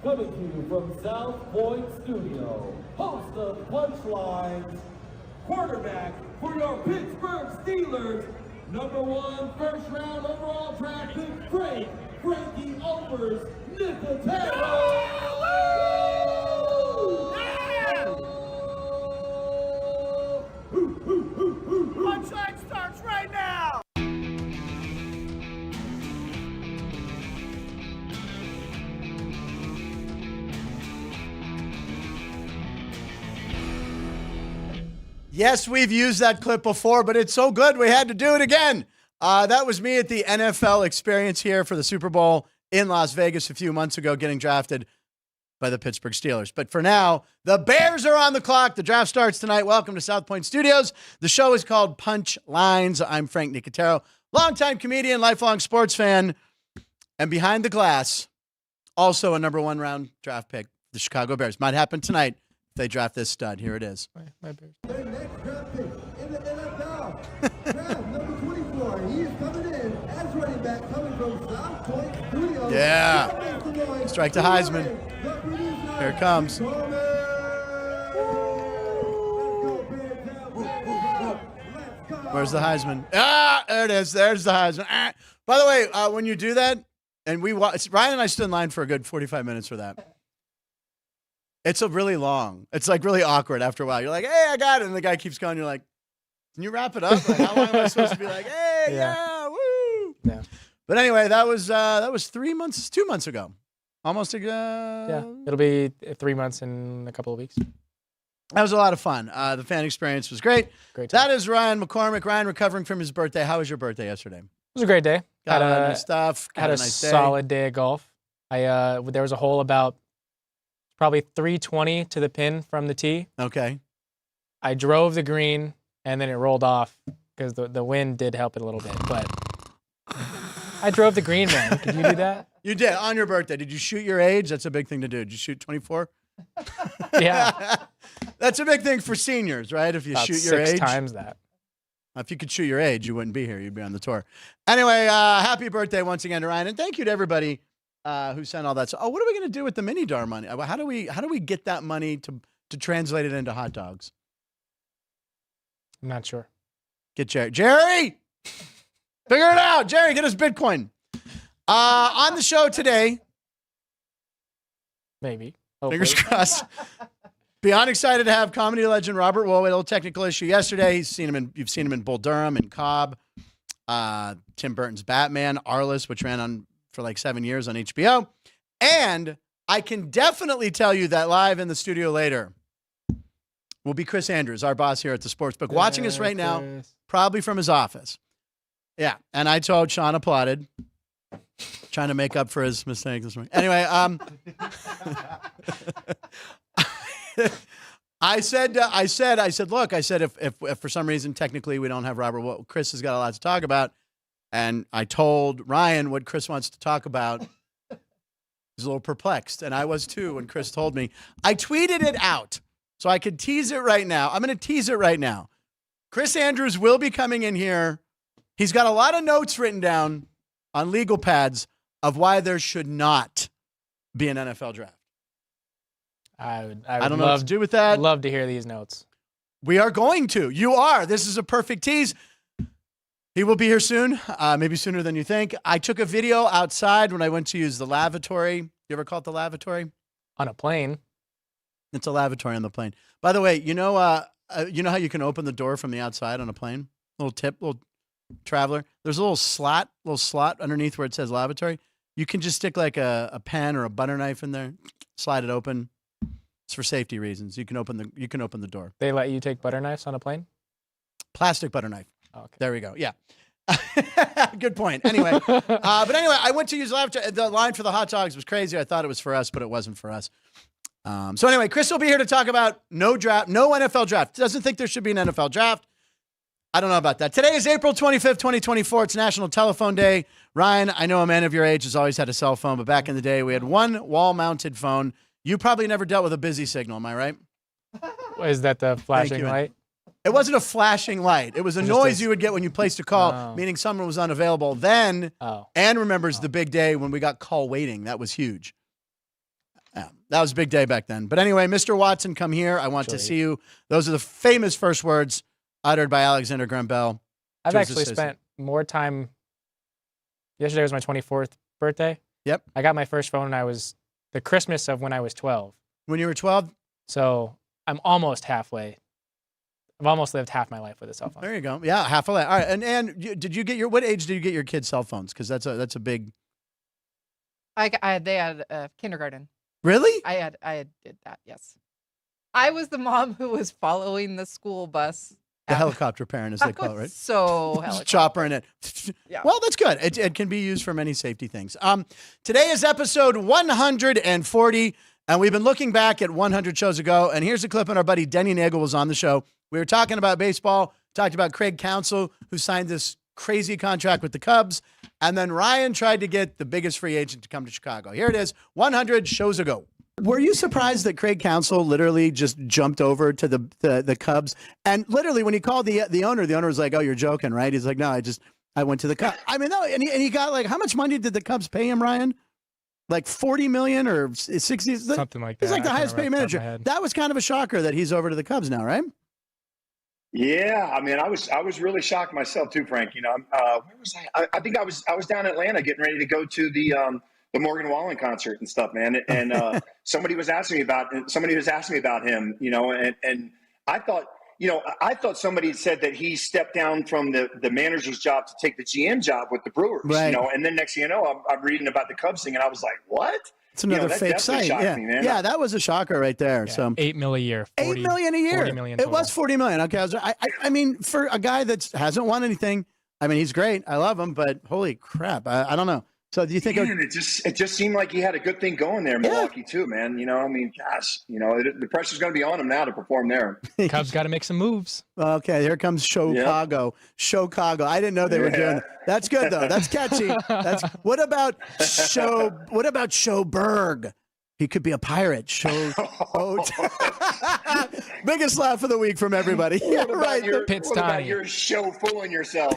Coming to you from South Point Studio, host of Punchlines, quarterback for your Pittsburgh Steelers, #1 first-round overall draft pick, Frankie Nicotero. Punchline starts right now! Yes, we've used that clip before, but it's so good we had to do it again. That was me at the NFL experience here for the Super Bowl in Las Vegas a few months ago, getting drafted by the Pittsburgh Steelers. But for now, the Bears are on the clock. The draft starts tonight. Welcome to South Point Studios. The show is called Punch Lines. I'm Frank Nicotero, longtime comedian, lifelong sports fan, and behind the glass, also a #1 round draft pick, the Chicago Bears. Might happen tonight if they draft this stud. Here it is. My Bears. Their next draft pick in the NFL. Draft number 24. He is coming in as running back, coming from South Point Studios. Yeah. Strike the Heisman. Here it comes. Where's the Heisman? Ah, there it is. There's the Heisman. Ah. By the way, when you do that, and Ryan and I stood in line for a good 45 minutes for that. It's a really long. It's like really awkward after a while. You're like, hey, I got it. And the guy keeps going. You're like, can you wrap it up? Like, how long am I supposed to be like, hey, yeah, woo? Yeah. But anyway, that was 2 months ago. Almost Yeah, it'll be 3 months in a couple of weeks. That was a lot of fun. The fan experience was great. Great time. That is Ryan McCormick. Ryan recovering from his birthday. How was your birthday yesterday? It was a great day. Got a lot of nice stuff. Had a nice solid day of golf. There was a hole about probably 320 to the pin from the tee. Okay. I drove the green and then it rolled off because the wind did help it a little bit. But I drove the green, man. Could you do that? You did on your birthday. Did you shoot your age? That's a big thing to do. Did you shoot 24? Yeah. That's a big thing for seniors, right? If you About shoot your age. 6 times that. If you could shoot your age, you wouldn't be here. You'd be on the tour. Anyway, happy birthday once again to Ryan, and thank you to everybody who sent all that. So, what are we going to do with the mini dar money? How do we get that money to translate it into hot dogs? I'm not sure. Get Jerry, figure it out. Jerry, get us Bitcoin. On the show today, Maybe. fingers Hopefully. crossed. Beyond excited to have comedy legend Robert Wuhl. We had a little technical issue yesterday. You've seen him in Bull Durham and Cobb, Tim Burton's Batman, Arliss, which ran on for like 7 years on HBO. And I can definitely tell you that live in the studio later will be Chris Andrews, our boss here at the Sportsbook, watching us right now, probably from his office. Yeah, and I told Sean applauded, trying to make up for his mistake this morning. Anyway, I said, look, if for some reason technically we don't have Robert, well, Chris has got a lot to talk about, and I told Ryan what Chris wants to talk about. He's a little perplexed, and I was too when Chris told me. I tweeted it out, so I could tease it right now. I'm going to tease it right now. Chris Andrews will be coming in here. He's got a lot of notes written down on legal pads of why there should not be an NFL draft. I would don't know what to do with that. Love to hear these notes. We are going to. You are. This is a perfect tease. He will be here soon, maybe sooner than you think. I took a video outside when I went to use the lavatory. You ever call it the lavatory? On a plane. It's a lavatory on the plane. By the way, you know how you can open the door from the outside on a plane? Little tip, little traveler. There's a little slot underneath where it says lavatory. You can just stick like a pen or a butter knife in there, slide it open. It's for safety reasons. You can open the door. They let you take butter knives on a plane? Plastic butter knife. Oh, okay. There we go. Yeah. Good point. Anyway, I went to use lavatory. The line for the hot dogs was crazy. I thought it was for us, but it wasn't for us. So anyway, Chris will be here to talk about no NFL draft. Doesn't think there should be an NFL draft. I don't know about that. Today is April 25th, 2024. It's National Telephone Day. Ryan, I know a man of your age has always had a cell phone, but back in the day, we had one wall-mounted phone. You probably never dealt with a busy signal, am I right? Is that the flashing light? It wasn't a flashing light. It was a noise you would get when you placed a call, meaning someone was unavailable. Then, Ann remembers the big day when we got call waiting. That was huge. That was a big day back then. But anyway, Mr. Watson, come here. I want to see you. Those are the famous first words uttered by Alexander Graham Bell. I've actually spent more time. Yesterday was my 24th birthday. Yep. I got my first phone when I was the Christmas of when I was 12. When you were 12? So I'm almost halfway. I've almost lived half my life with a cell phone. There you go. Yeah, half a life. All right. And did you get what age did you get your kids' cell phones? Because that's a big. They had kindergarten. Really? I did that. Yes. I was the mom who was following the school bus. The helicopter parent, as they call it, right? So chopper in it. Yeah. Well, that's good. It can be used for many safety things. Today is episode 140, and we've been looking back at 100 shows ago. And here's a clip when our buddy Denny Nagel was on the show. We were talking about baseball, talked about Craig Counsell, who signed this crazy contract with the Cubs, and then Ryan tried to get the biggest free agent to come to Chicago. Here it is, 100 shows ago. Were you surprised that Craig Counsell literally just jumped over to the Cubs? And literally, when he called the owner was like, "Oh, you're joking, right?" He's like, "No, I went to the Cubs." I mean, no, and he got like, how much money did the Cubs pay him, Ryan? Like $40 million or 60? Something like that. He's like the highest paid manager. That was kind of a shocker that he's over to the Cubs now, right? Yeah, I mean, I was really shocked myself too, Frank. You know, where was I? I think I was down in Atlanta getting ready to go to the Morgan Wallen concert and stuff, man. And somebody was asking me about him, you know, and I thought somebody had said that he stepped down from the manager's job to take the GM job with the Brewers, right. You know, and then next thing you know, I'm reading about the Cubs thing, and I was like, what? It's another fake site. Yeah. Yeah, that was a shocker right there. Yeah, so $8 million a year. 8 million a year. 40 million it total. was 40 million. Okay, I mean, for a guy that hasn't won anything, I mean, he's great. I love him, but holy crap, I don't know. So do you think it just seemed like he had a good thing going there in Milwaukee too, man? You know, I mean, gosh, you know, the pressure's going to be on him now to perform there. Cubs got to make some moves. Okay, here comes Chicago. Yep. Chicago. I didn't know they were doing that. That's good though. That's catchy. What about Schoberg? He could be a pirate. Biggest laugh of the week from everybody. Yeah, right. Pit's what about time. your show fooling yourself?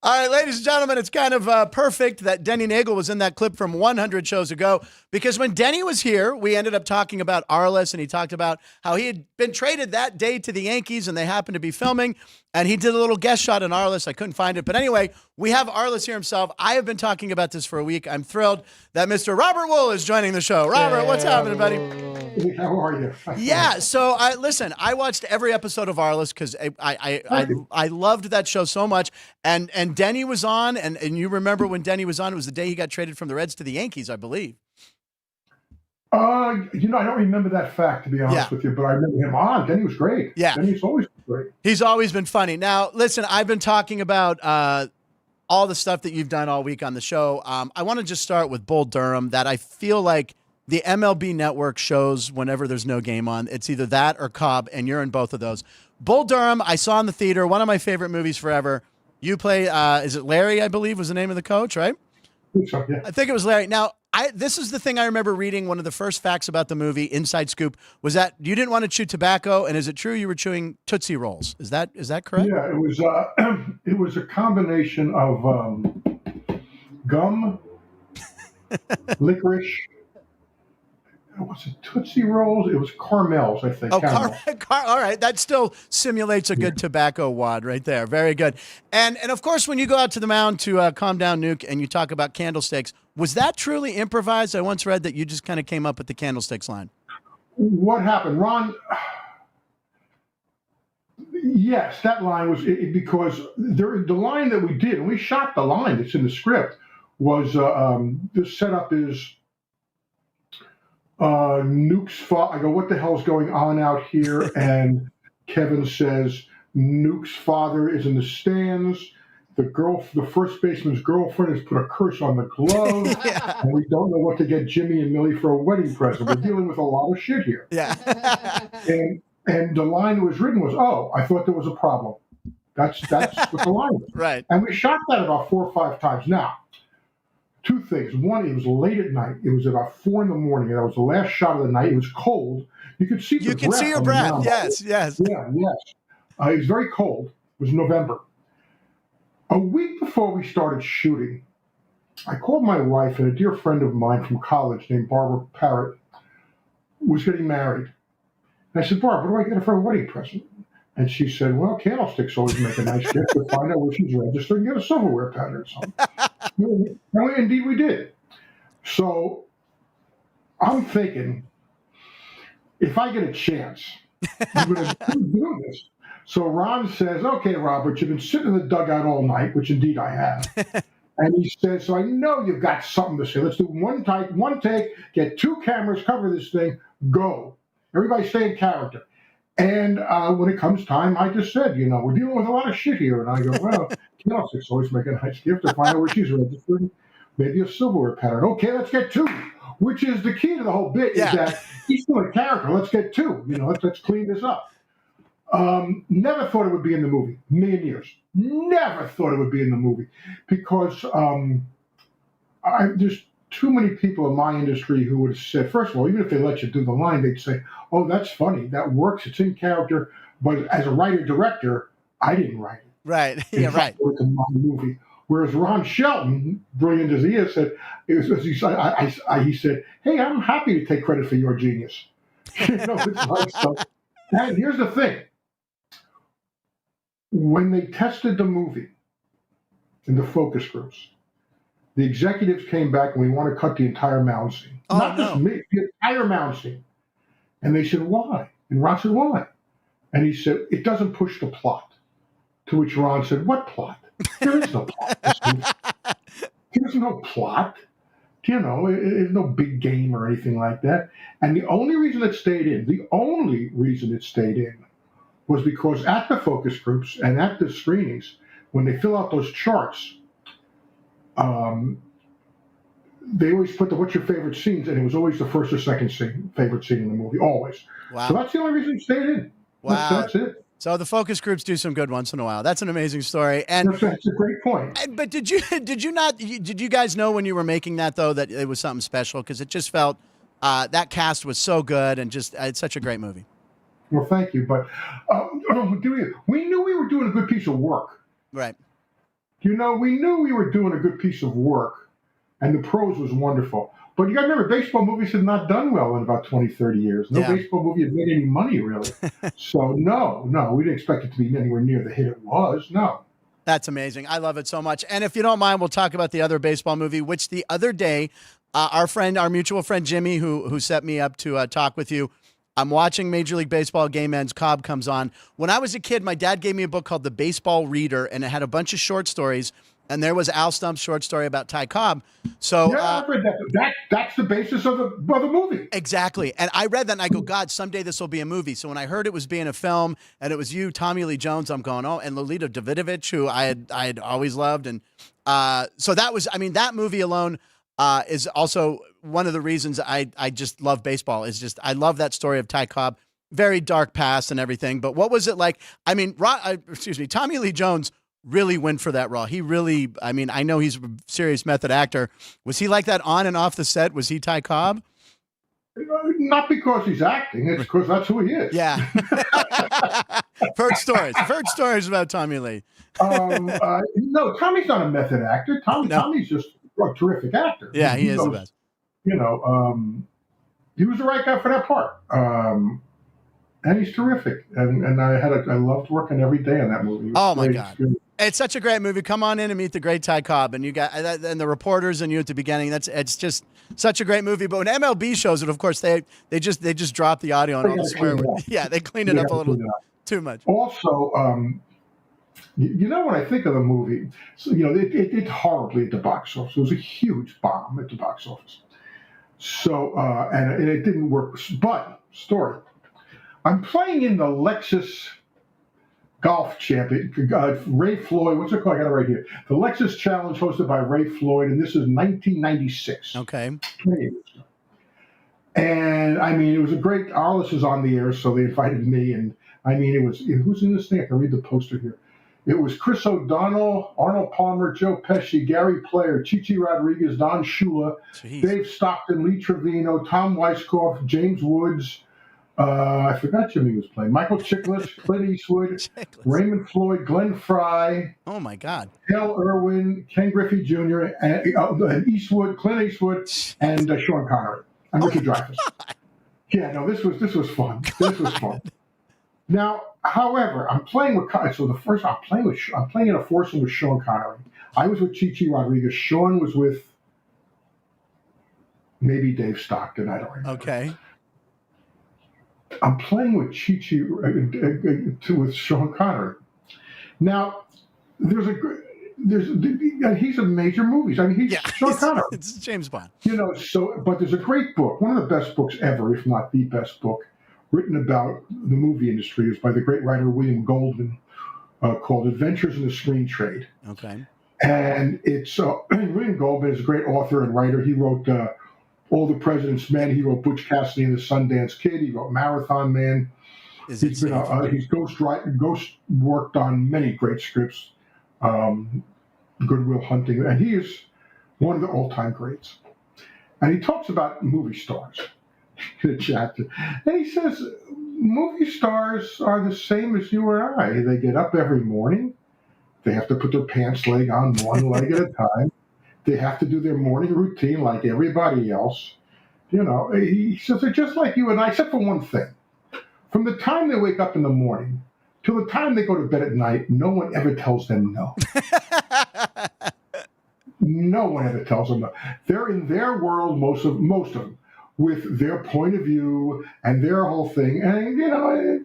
All right, ladies and gentlemen, it's kind of perfect that Denny Nagel was in that clip from 100 shows ago, because when Denny was here, we ended up talking about Arliss, and he talked about how he had been traded that day to the Yankees, and they happened to be filming, and he did a little guest shot on Arliss. I couldn't find it. But anyway, we have Arliss here himself. I have been talking about this for a week. I'm thrilled that Mr. Robert Wuhl is joining the show. Robert, what's happening, buddy? How are you? Yeah, so listen, I watched every episode of Arliss because I loved that show so much, and Denny was on, and you remember when Denny was on, it was the day he got traded from the Reds to the Yankees, I believe. You know, I don't remember that fact, to be honest with you, but I remember him on. Denny was great. Yeah. Denny's always great. He's always been funny. Now, listen, I've been talking about all the stuff that you've done all week on the show. I want to just start with Bull Durham, that I feel like the MLB Network shows whenever there's no game on. It's either that or Cobb, and you're in both of those. Bull Durham, I saw in the theater, one of my favorite movies forever. You play, is it Larry, I believe, was the name of the coach, right? So, yeah. I think it was Larry. Now, this is the thing I remember reading. One of the first facts about the movie, Inside Scoop, was that you didn't want to chew tobacco, and is it true you were chewing Tootsie Rolls? Is that correct? Yeah, it was a combination of gum, licorice. Was it Tootsie Rolls? It was caramels, I think. Oh, all right. That still simulates a good tobacco wad right there. Very good. And of course, when you go out to the mound to calm down Nuke and you talk about candlesticks, was that truly improvised? I once read that you just kind of came up with the candlesticks line. What happened, Ron? Yes, that line was because the line that we did, and we shot the line that's in the script, was the setup is Nuke's father. I go, what the hell's going on out here? And Kevin says, Nuke's father is in the stands. The first baseman's girlfriend has put a curse on the glove, and we don't know what to get Jimmy and Millie for a wedding present. We're dealing with a lot of shit here. Yeah. and the line that was written was, "Oh, I thought there was a problem." That's what the line was. Right. And we shot that about 4 or 5 times. Now, 2 things. One, it was late at night. It was about 4 a.m, and that was the last shot of the night. It was cold. You could see you can see your breath. Yes. Yeah, yes. It was very cold. It was November. A week before we started shooting, I called my wife, and a dear friend of mine from college named Barbara Parrott was getting married. And I said, Barbara, what do I get her for a wedding present? And she said, well, candlesticks always make a nice gift. To find out where she's registered and get a silverware pattern or something. And indeed, we did. So I'm thinking, if I get a chance, I'm going to do this. So Ron says, okay, Robert, you've been sitting in the dugout all night, which indeed I have. And he says, so I know you've got something to say. Let's do one take, get 2 cameras, cover this thing, go. Everybody stay in character. And when it comes time, I just said, we're dealing with a lot of shit here. And I go, well, candlesticks always make a nice gift to find out where she's registered. Maybe a silverware pattern. Okay, let's get 2, which is the key to the whole bit, is that he's still a character. Let's get 2. Let's clean this up. Never thought it would be in the movie. Million years. Never thought it would be in the movie because there's too many people in my industry who would have said, first of all, even if they let you do the line, they'd say, oh, that's funny. That works. It's in character. But as a writer-director, I didn't write it. Right. Yeah, right. It's in my movie. Whereas Ron Shelton, brilliant as he is, he said, hey, I'm happy to take credit for your genius. It's like so. And here's the thing. When they tested the movie in the focus groups, the executives came back and we want to cut the entire mound scene. Just me, the entire mound scene. And they said, why? And Ron said, why? And he said, it doesn't push the plot. To which Ron said, what plot? There is no plot. There's no plot. There's no big game or anything like that. And the only reason it stayed in, was because at the focus groups and at the screenings, when they fill out those charts, they always put what's your favorite scenes, and it was always the first or second favorite scene in the movie, always. Wow. So that's the only reason it stayed in. Wow. That's it. So the focus groups do some good once in a while. That's an amazing story. And that's a great point. But did you guys know when you were making that, though, that it was something special? Because it just felt that cast was so good and just it's such a great movie. Well, thank you. But we knew we were doing a good piece of work. Right. We knew we were doing a good piece of work, and the prose was wonderful. But you got to remember, baseball movies have not done well in about 20, 30 years. No baseball movie has made any money, really. So, no, we didn't expect it to be anywhere near the hit it was. No. That's amazing. I love it so much. And if you don't mind, we'll talk about the other baseball movie, which the other day, our mutual friend Jimmy, who set me up to talk with you, I'm watching Major League Baseball, game ends, Cobb comes on. When I was a kid, my dad gave me a book called The Baseball Reader, and it had a bunch of short stories, and there was Al Stump's short story about Ty Cobb. So I've read that. That's the basis of the movie. Exactly. And I read that, and I go, God, someday this will be a movie. So when I heard it was being a film, and it was you, Tommy Lee Jones, I'm going, oh, and Lolita Davidovich, who I had always loved. And so that was, that movie alone is also one of the reasons I just love baseball. Is just I love that story of Ty Cobb. Very dark past and everything. But what was it like? Tommy Lee Jones really went for that role. He really, I know he's a serious method actor. Was he like that on and off the set? Was he Ty Cobb? Not because he's acting. It's because that's who he is. Yeah. Heard stories about Tommy Lee. No, Tommy's not a method actor. Tommy's just a terrific actor. Yeah, he is the best. He was the right guy for that part. And he's terrific. And I loved working every day on that movie. Oh my God. Experience. It's such a great movie. Come on in and meet the great Ty Cobb, and you got and the reporters and you at the beginning. It's just such a great movie. But when MLB shows it, of course they just drop the audio and all the swear words. Yeah, they clean it up a little too much. Also, when I think of the movie, so, it did horribly at the box office. It was a huge bomb at the box office. So and it didn't work. But story, I'm playing in the Lexus Golf Champion, Ray Floyd. What's it called? I got it right here. The Lexus Challenge, hosted by Ray Floyd, and this is 1996. Okay. 20 years ago. And it was a great. Arliss is on the air, so they invited me, and it was who's in this thing? I can read the poster here. It was Chris O'Donnell, Arnold Palmer, Joe Pesci, Gary Player, Chichi Rodriguez, Don Shula, Dave Stockton, Lee Trevino, Tom Weisskopf, James Woods, I forgot Jimmy was playing. Michael Chiklis, Clint Eastwood, Chicklets. Raymond Floyd, Glenn Fry, Oh my God. Hal Irwin, Ken Griffey Jr., and Eastwood, Clint Eastwood, and Sean Connery, and Richard Dreyfuss. Yeah, no, this was fun. This was fun. Now, however, I'm playing with I'm playing in a foursome with Sean Connery. I was with Chi Rodriguez. Sean was with maybe Dave Stockton. I don't remember. Okay. I'm playing with with Sean Connery. Now, he's a major movies. I mean, he's Sean Connery. It's James Bond. But there's a great book, one of the best books ever, if not the best book, written about the movie industry, is by the great writer William Goldman, called Adventures in the Screen Trade. Okay. And it's William Goldman is a great author and writer. He wrote All the President's Men. He wrote Butch Cassidy and the Sundance Kid. He wrote Marathon Man. He's ghost worked on many great scripts, Good Will Hunting, and he is one of the all-time greats. And he talks about movie stars in a chapter. And he says, movie stars are the same as you or I. They get up every morning. They have to put their pants leg on one leg at a time. They have to do their morning routine like everybody else. He says they're just like you and I, except for one thing. From the time they wake up in the morning till the time they go to bed at night, no one ever tells them no. No one ever tells them no. They're in their world, most of them, with their point of view and their whole thing. And,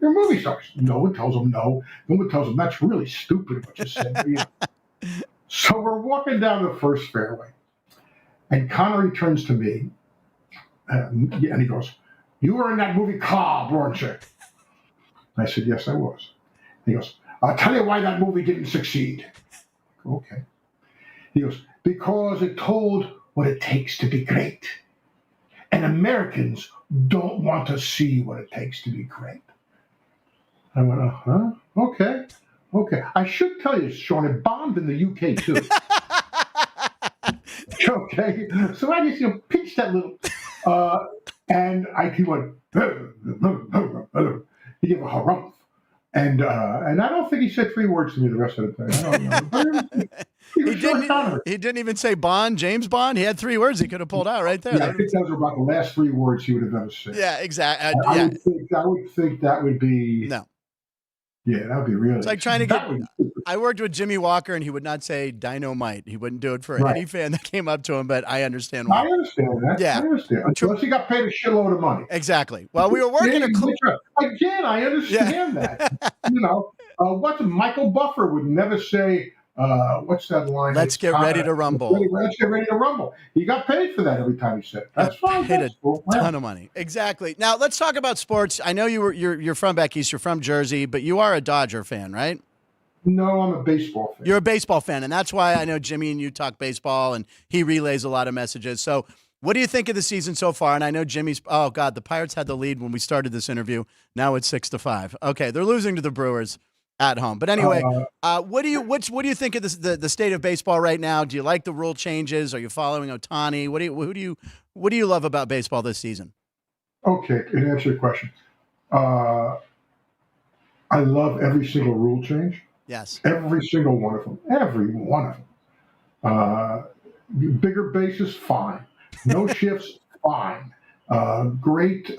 they're movie stars. No one tells them no. No one tells them that's really stupid what you said. So we're walking down the first fairway. And Connery turns to me and he goes, "You were in that movie Cobb, weren't you?" I said, "Yes, I was." He goes, "I'll tell you why that movie didn't succeed." Okay. He goes, "Because it told what it takes to be great. And Americans don't want to see what it takes to be great." I went, okay. I should tell you, Sean, it bombed in the UK too. Okay. So I just, pitched that little, and he went, he gave a harumph. And I don't think he said 3 words to me the rest of the time. I don't know. He didn't even say Bond, James Bond. He had 3 words he could have pulled out right there. Yeah, I think those were about the last 3 words he would have ever said. Yeah, exactly. I would think that would be... No. Yeah, that would be really... It's like trying to get... I worked with Jimmy Walker, and he would not say dynamite. He wouldn't do it for any fan that came up to him, but I understand why. I understand that. Yeah. I understand. Unless he got paid a shitload of money. Exactly. Well, we were working... Again, I understand that. What's Michael Buffer would never say... what's that line? Let's get ready to rumble. Let's get ready to rumble. He got paid for that every time he said it. That's fine. Paid a ton of money. Exactly. Now let's talk about sports. I know you're from back east. You're from Jersey, but you are a Dodger fan, right? No, I'm a baseball fan. You're a baseball fan, and that's why I know Jimmy and you talk baseball, and he relays a lot of messages. So, what do you think of the season so far? And I know Jimmy's. Oh God, the Pirates had the lead when we started this interview. Now it's 6-5. Okay, they're losing to the Brewers at home. But anyway, what do you think of the state of baseball right now? Do you like the rule changes? Are you following Ohtani? What do you love about baseball this season? Okay, to answer your question, I love every single rule change. Yes, every single one of them. Every one of them. Bigger bases, fine. No shifts, fine. Great.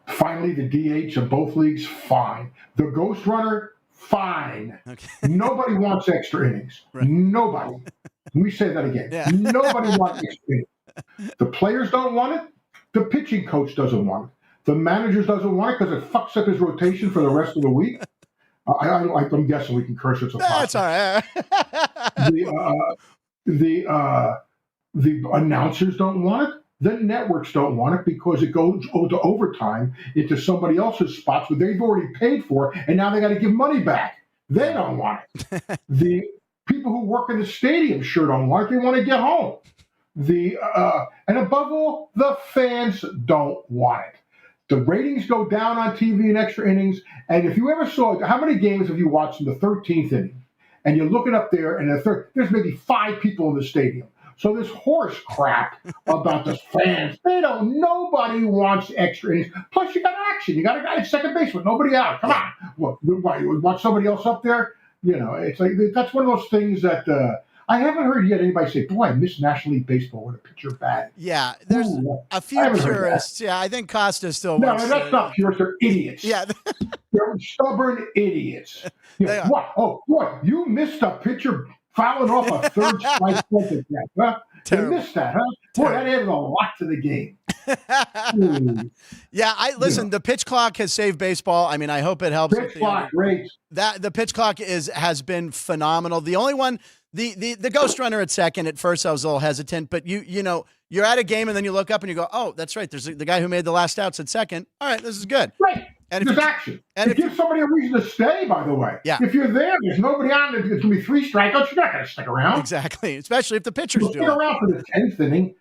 Finally, the DH of both leagues, fine. The ghost runner, fine. Okay. Nobody wants extra innings. Right. Nobody. Let me say that again. Yeah. Nobody wants extra innings. The players don't want it. The pitching coach doesn't want it. The manager doesn't want it because it fucks up his rotation for the rest of the week. I'm guessing we can curse it. That's all right. The announcers don't want it. The networks don't want it because it goes to overtime into somebody else's spots where they've already paid for, and now they got to give money back. They don't want it. The people who work in the stadium sure don't want it. They want to get home. And above all, the fans don't want it. The ratings go down on TV in extra innings. And if you ever saw it, how many games have you watched in the 13th inning? And you're looking up there, and there's maybe 5 people in the stadium. So this horse crap about the fans, nobody wants extra innings. Plus, you got action. You got a guy at second base with nobody out. Come on. What, you want somebody else up there? It's like that's one of those things that I haven't heard yet anybody say, boy, I miss National League Baseball with a pitcher bat. Yeah, there's a few purists. Yeah, I think Costa still wants No, that's not purists. They're idiots. Yeah. They're stubborn idiots. They are. What? Oh, what? You missed a pitcher fouling off a third strike sentence, huh? You missed that, huh? Boy, that added a lot to the game. Yeah, listen. The pitch clock has saved baseball. I mean, I hope it helps. Pitch clock, great. The pitch clock has been phenomenal. The only one, the ghost runner at second. At first, I was a little hesitant, but you're at a game and then you look up and you go, oh, that's right. There's the guy who made the last outs at second. All right, this is good. Right. And there's action. And it gives somebody a reason to stay, by the way. Yeah. If you're there's nobody on, it's going to be 3 strikeouts, you're not going to stick around. Exactly. Especially if the pitchers do. Stick around for the 10th inning.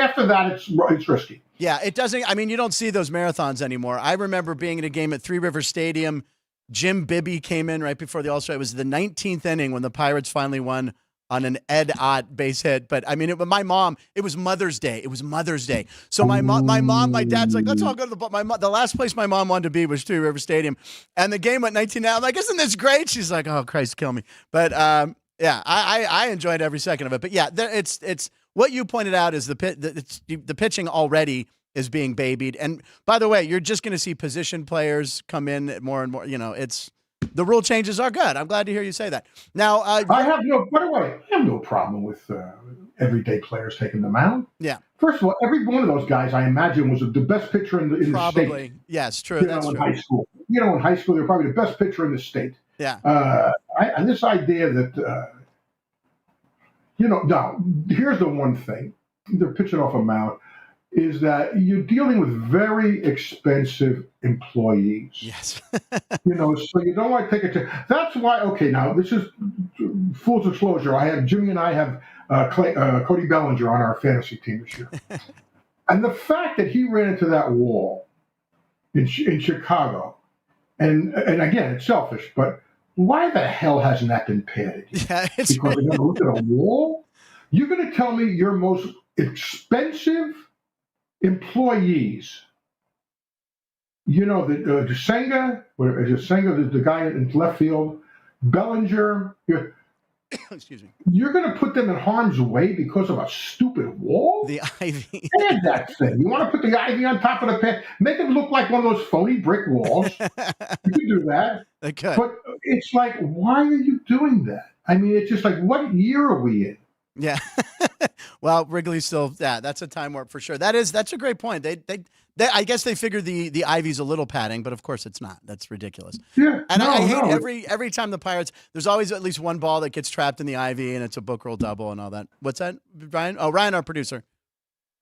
After that, it's risky. Yeah, it doesn't. I mean, you don't see those marathons anymore. I remember being at a game at Three Rivers Stadium. Jim Bibby came in right before the All-Star. It was the 19th inning when the Pirates finally won on an Ed Ott base hit. But I mean, my mom, it was Mother's Day. So my mom, my dad's like, let's all go to the last place my mom wanted to be was Three River Stadium. And the game went 19 now. I'm like, isn't this great? She's like, oh, Christ, kill me. But yeah, I enjoyed every second of it. But yeah, it's what you pointed out is the pitching already is being babied. And by the way, you're just going to see position players come in more and more. The rule changes are good. I'm glad to hear you say that. Now, by the way, I have no problem with everyday players taking the mound. Yeah. First of all, every one of those guys, I imagine, was the best pitcher in the state. Probably. Yes, true. That's true. High school. In high school, they're probably the best pitcher in the state. Yeah. And this idea that, now, here's the one thing. They're pitching off a mound. Is that you're dealing with very expensive employees. Yes. So you don't want to take it. That's why, okay, now this is full disclosure. Jimmy and I have Cody Bellinger on our fantasy team this year. And the fact that he ran into that wall in Chicago, and again, it's selfish, but why the hell hasn't that been padded? Yeah, because they're going to look at a wall? You're going to tell me your most expensive employees, Desenga, the guy in left field, Bellinger, excuse me. You're going to put them in harm's way because of a stupid wall? The ivy. Add that thing. You want to put the ivy on top of the pen? Make it look like one of those phony brick walls. You can do that. They could. But it's like, why are you doing that? I mean, it's just like, what year are we in? Yeah. Well, Wrigley's still, that's a time warp for sure. That's a great point. They I guess they figure the Ivy's a little padding, but of course it's not. That's ridiculous. Yeah. And I hate every time the Pirates, there's always at least one ball that gets trapped in the Ivy and it's a book roll double and all that. What's that, Ryan? Oh, Ryan, our producer.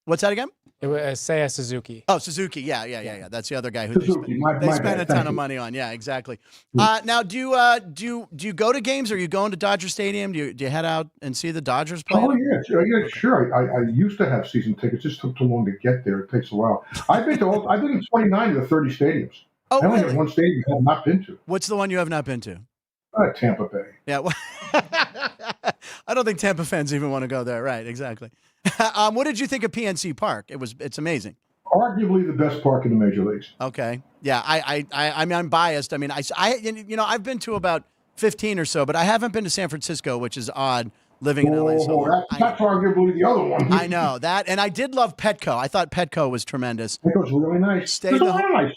What's that again? It was Seiya Suzuki. Oh, Suzuki. Yeah. That's the other guy who Suzuki, they spent a ton of money on. Yeah, exactly. Now, do you go to games? Are you going to Dodger Stadium? Do you head out and see the Dodgers play? Oh yeah, sure. I used to have season tickets. It just took too long to get there. It takes a while. I've been in 29 of the 30 stadiums. Oh, I only really? have one stadium I have not been to. What's the one you have not been to? Tampa Bay. Yeah. Well, I don't think Tampa fans even want to go there. Right. Exactly. What did you think of PNC Park? It's amazing. Arguably the best park in the major leagues. Okay. Yeah. I mean, I'm biased. I mean, I've been to about 15 or so, but I haven't been to San Francisco, which is odd living in LA. So that's arguably the other one. I know that. And I did love Petco. I thought Petco was tremendous. Petco's really nice. There's a lot of nice.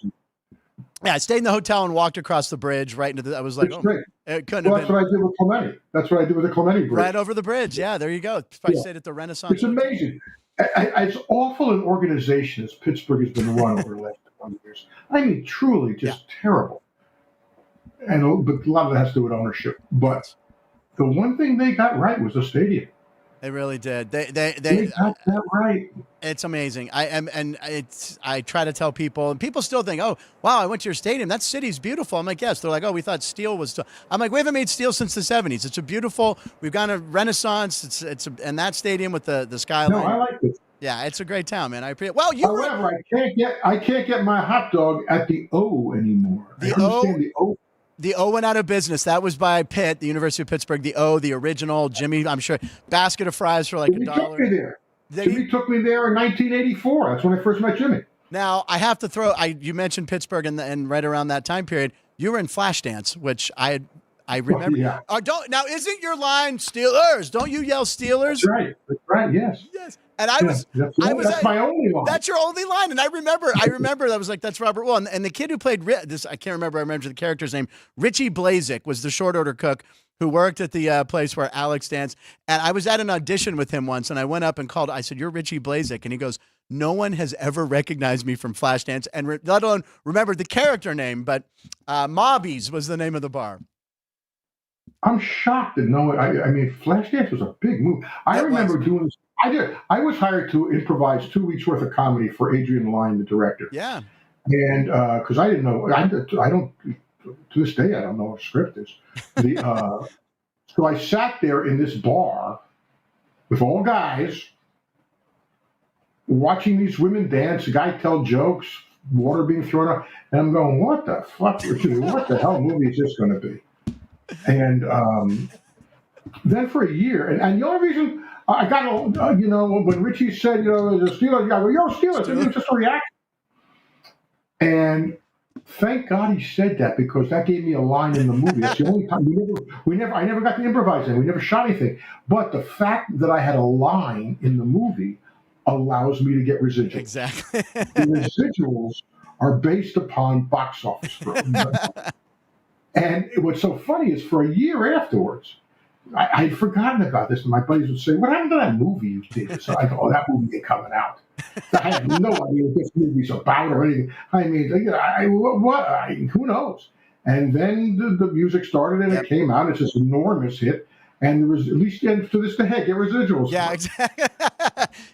Yeah, I stayed in the hotel and walked across the bridge right into I was like, it couldn't have been. That's what I did with Clemente. That's what I did with the Clemente Bridge. Right over the bridge. Yeah, there you go. I stayed at the Renaissance. It's amazing. It's awful an organization as Pittsburgh has been run over the last 20 years. I mean, truly just terrible. But a lot of it has to do with ownership. But the one thing they got right was the stadium. They really did. They got that right. It's amazing. I try to tell people, and people still think, "Oh, wow, I went to your stadium. That city's beautiful." I'm like, "Yes." They're like, "Oh, we thought steel was still." I'm like, "We haven't made steel since the '70s. It's a beautiful. We've got a Renaissance. And that stadium with the skyline. No, I like it. Yeah, it's a great town, man. I appreciate. Well, however, I can't get my hot dog at the O anymore. The I understand the O. The O went out of business. That was by Pitt, the University of Pittsburgh. The O, the original Jimmy, I'm sure, basket of fries for like Jimmy $1. took me there. Jimmy took me there in 1984. That's when I first met Jimmy. Now, I have to throw, you mentioned Pittsburgh and right around that time period, you were in Flashdance, which I remember. Yeah. Now, isn't your line Steelers? Don't you yell Steelers? That's right, yes. Yes. And I was that's my only line. That's your only line. And I remember that was like, that's Robert Wuhl. And the kid who played this, I can't remember. I remember the character's name. Richie Blazik was the short order cook who worked at the place where Alex danced. And I was at an audition with him once, and I went up and called. I said, "You're Richie Blazik." And he goes, "No one has ever recognized me from Flashdance, and let alone remember the character name, but Mobbies was the name of the bar." I'm shocked that no one, I mean, Flashdance was a big move. I remember doing this. I was hired to improvise 2 weeks worth of comedy for Adrian Lyne, the director. Yeah. And because I didn't know, I don't, to this day, I don't know what a script is. So I sat there in this bar with all guys watching these women dance, a guy tell jokes, water being thrown out. And I'm going, what the fuck? What the hell movie is this going to be? And then for a year, and the only reason I got, when Richie said, the Steelers, I go, yo, Steelers, it was just a reaction. And thank God he said that, because that gave me a line in the movie. That's the only time I never got to improvise it. We never shot anything. But the fact that I had a line in the movie allows me to get residuals. Exactly. The residuals are based upon box office growth. And what's so funny is for a year afterwards, I'd forgotten about this, and my buddies would say, "What happened to that movie you did?" So I go, "Oh, that movie ain't coming out." I have no idea what this movie's about or anything. I mean, who knows? And then the music started, and it came out. It's this enormous hit. And there was, at least to this day, get residuals. Yeah, exactly.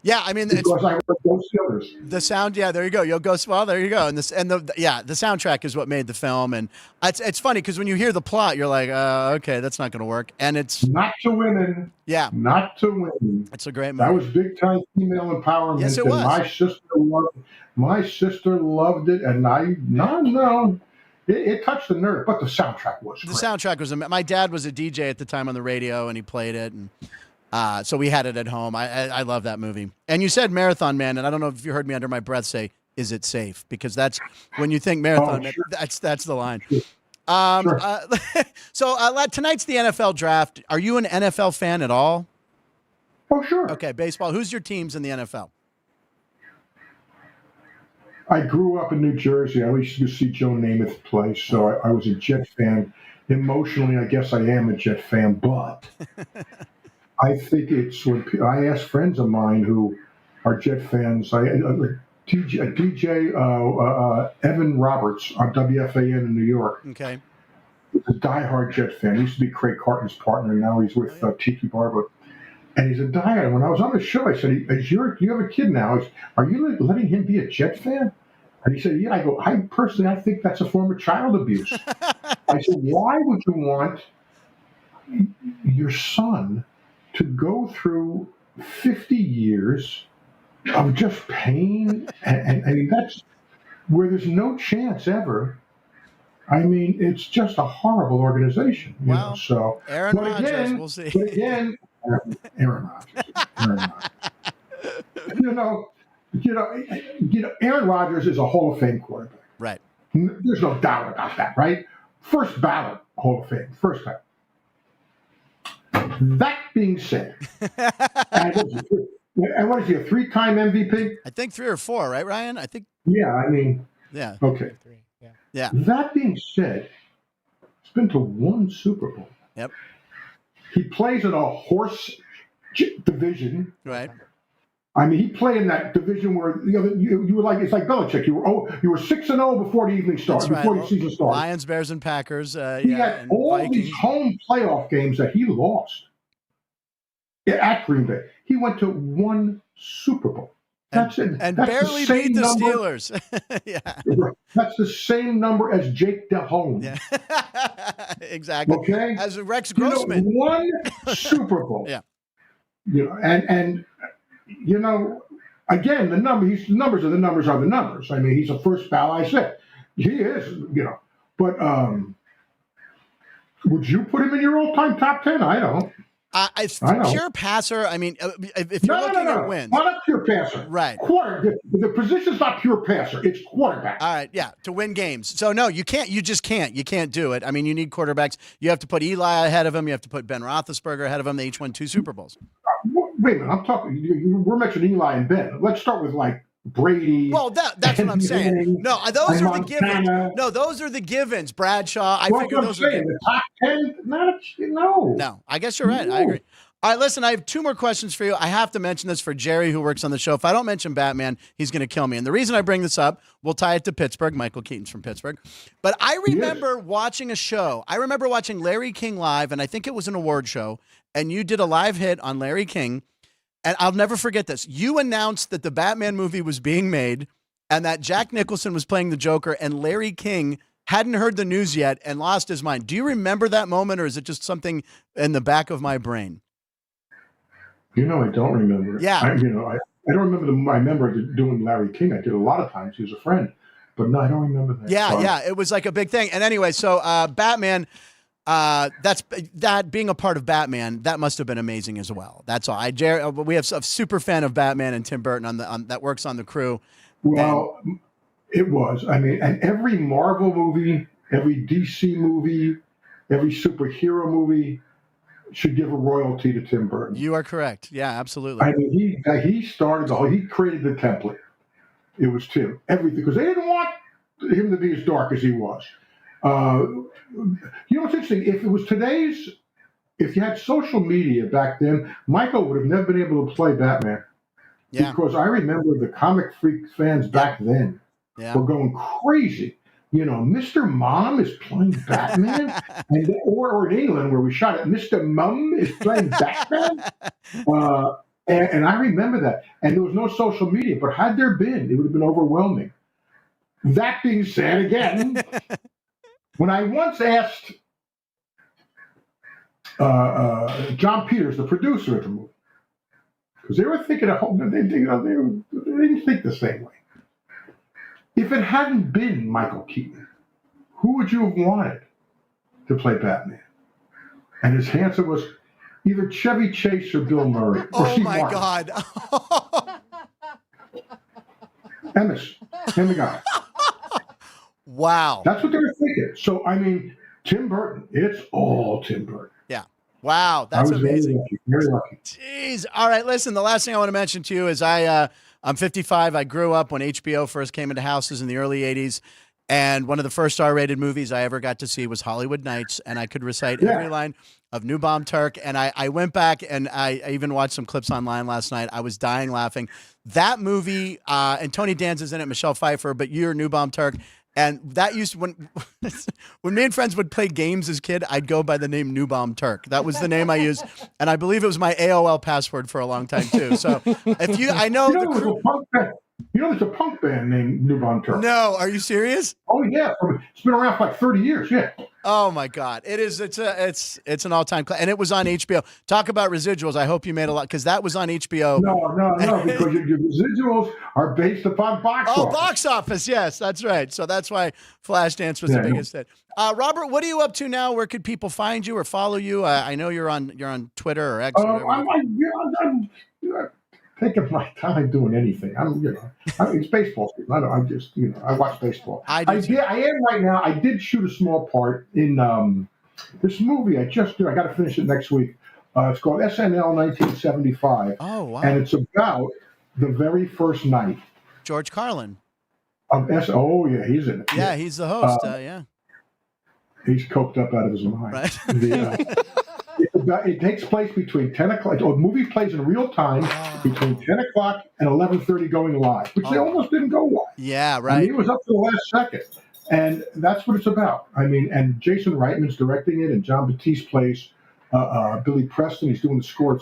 Yeah, I mean, because I wrote those Steelers. The sound, yeah, there you go. You'll go well. There you go. And the soundtrack is what made the film. And it's funny because when you hear the plot, you're like, okay, that's not going to work. And it's not to women. Yeah, not to women. It's a great movie. That was big time female empowerment. Yes, it was. My sister loved it, and It touched the nerve, but the soundtrack was great. The soundtrack was. My dad was a DJ at the time on the radio, and he played it, and so we had it at home. I love that movie. And you said Marathon Man, and I don't know if you heard me under my breath say, "Is it safe?" Because that's when you think Marathon Man. Sure. That's the line. Sure. So tonight's the NFL draft. Are you an NFL fan at all? Oh, sure. Okay, baseball. Who's your teams in the NFL? I grew up in New Jersey. I used to see Joe Namath play, so I was a Jet fan. Emotionally, I guess I am a Jet fan, but I think it's when I ask friends of mine who are Jet fans, DJ Evan Roberts on WFAN in New York. Okay. He's a diehard Jet fan. He used to be Craig Carton's partner. Now he's with Tiki Barber. And he's a diehard. When I was on the show, I said, you have a kid now. Are you letting him be a Jet fan? And he said, yeah. I go, I think that's a form of child abuse. I said, why would you want your son to go through 50 years of just pain? And I mean, that's where there's no chance ever. I mean, it's just a horrible organization. You know? So, Aaron Rodgers, we'll see. But again, Aaron Rodgers. Aaron Rodgers is a Hall of Fame quarterback. Right. There's no doubt about that, right? First ballot Hall of Fame, first time. That being said, and what is he, a 3-time MVP? I think 3 or 4, right, Ryan? I think. Yeah, I mean. Yeah. Okay. 3. Yeah. That being said, he's been to 1 Super Bowl. Yep. He plays in a horse division. Right. I mean, he played in that division where you were like, it's like Belichick. You were 6-0 before the evening started, before the season started. Lions, Bears, and Packers. He had all Vikings. these home playoff games that he lost at Green Bay. He went to 1 Super Bowl. That's it. And that's barely beat the Steelers. Yeah. That's the same number as Jake Delhomme. Yeah. Exactly. Okay. As Rex Grossman. 1 Super Bowl. Yeah. And again, the numbers are the numbers. I mean, he's a first ballot. I said he is, but Would you put him in your all-time top 10? I don't. I know. Pure passer. I mean, if you're looking at wins, not a pure passer. Right. The position's not pure passer. It's quarterback. All right, yeah, to win games. So no, you can't. You just can't. You can't do it. I mean, you need quarterbacks. You have to put Eli ahead of him. You have to put Ben Roethlisberger ahead of him. They each won 2 Super Bowls. Wait a minute. I'm talking. We're mentioning Eli and Ben. Let's start with like Brady. Well, that's what I'm saying. No, those are the givens. No, those are the givens. Bradshaw. I figure those are the top 10. No, I guess you're right. I agree. All right, listen, I have 2 more questions for you. I have to mention this for Jerry, who works on the show. If I don't mention Batman, he's going to kill me. And the reason I bring this up, we'll tie it to Pittsburgh. Michael Keaton's from Pittsburgh. But I remember watching a show. I remember watching Larry King live, and I think it was an award show, and you did a live hit on Larry King. And I'll never forget this. You announced that the Batman movie was being made and that Jack Nicholson was playing the Joker, and Larry King hadn't heard the news yet and lost his mind. Do you remember that moment, or is it just something in the back of my brain? I don't remember. Yeah. I don't remember I remember doing Larry King. I did a lot of times. He was a friend. But no, I don't remember that. Yeah. It was like a big thing. And anyway, so Batman, that being a part of Batman, that must have been amazing as well. That's all. We have a super fan of Batman and Tim Burton that works on the crew. Well, it was. I mean, and every Marvel movie, every DC movie, every superhero movie should give a royalty to Tim Burton. You are correct. Yeah, absolutely. I mean, he started he created the template. It was Tim. Everything, because they didn't want him to be as dark as he was. What's interesting? If it was if you had social media back then, Michael would have never been able to play Batman. Yeah. Because I remember the comic freak fans back then were going crazy. Mr. Mom is playing Batman, or in England where we shot it, Mr. Mum is playing Batman. And I remember that. And there was no social media, but had there been, it would have been overwhelming. That being said, again, when I once asked John Peters, the producer of the movie, because they were thinking they didn't think the same way. If it hadn't been Michael Keaton, who would you have wanted to play Batman? And his answer was either Chevy Chase or Bill Murray. Or oh, my God. Emmis, him the guy. Wow. That's what they were thinking. So, I mean, Tim Burton, it's all Tim Burton. Yeah. Wow. That's amazing. Very lucky. Jeez. All right. Listen, the last thing I want to mention to you is I'm 55. I grew up when HBO first came into houses in the early 80s. And one of the first R-rated movies I ever got to see was Hollywood Nights. And I could recite every line of New Bomb Turk. And I went back and I even watched some clips online last night. I was dying laughing. That movie, and Tony Danza's in it, Michelle Pfeiffer, but you're New Bomb Turk. And that used to, when me and friends would play games as kid, I'd go by the name New Bomb Turk. That was the name I used, and I believe it was my AOL password for a long time too. So if I know the crew. There's a punk band named New Bomb Turk. No, are you serious? Oh yeah, it's been around for like 30 years. Yeah. Oh my God, it is. It's an all-time and it was on HBO. Talk about residuals. I hope you made a lot because that was on HBO. No, because your residuals are based upon box office. Oh, box office. Yes, that's right. So that's why Flashdance was the biggest hit. Robert, what are you up to now? Where could people find you or follow you? I know you're on Twitter or X. I'm taking my time doing anything. It's baseball season. I watch baseball. I am right now. I did shoot a small part in this movie. I got to finish it next week. It's called SNL 1975. Oh, wow. And it's about the very first night. George Carlin. Oh, yeah, he's in it. Yeah, he's the host. Yeah. He's coked up out of his mind. Right. It takes place between 10 o'clock. The movie plays in real time between 10 o'clock and 11:30 going live, which they almost didn't go live. Yeah, right. It was up to the last second. And that's what it's about. I mean, and Jason Reitman's directing it, and John Batiste plays Billy Preston. He's doing the score.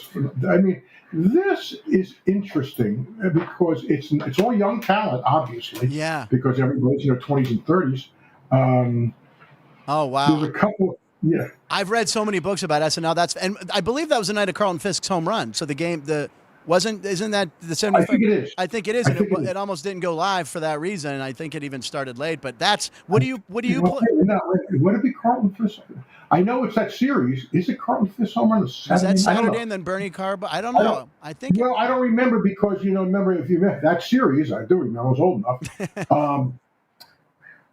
I mean, this is interesting because it's all young talent, obviously. Yeah. Because everybody's in their 20s and 30s. Oh, wow. There's a couple. Yeah. I've read so many books about SNL. And I believe that was the night of Carlton Fisk's home run. So the Isn't that the I 75? think it is. I think it is, I and think it is. it almost didn't go live for that reason. And I think it even started late. But that's what do you Well, play? no, would it be Carlton Fisk? I know it's that series. Is it Carlton Fisk home run Was Saturday? that I don't Saturday know. and then Bernie Carbo? I don't know. I think. Well, I don't remember because remember if you remember that series, I do remember. I was old enough.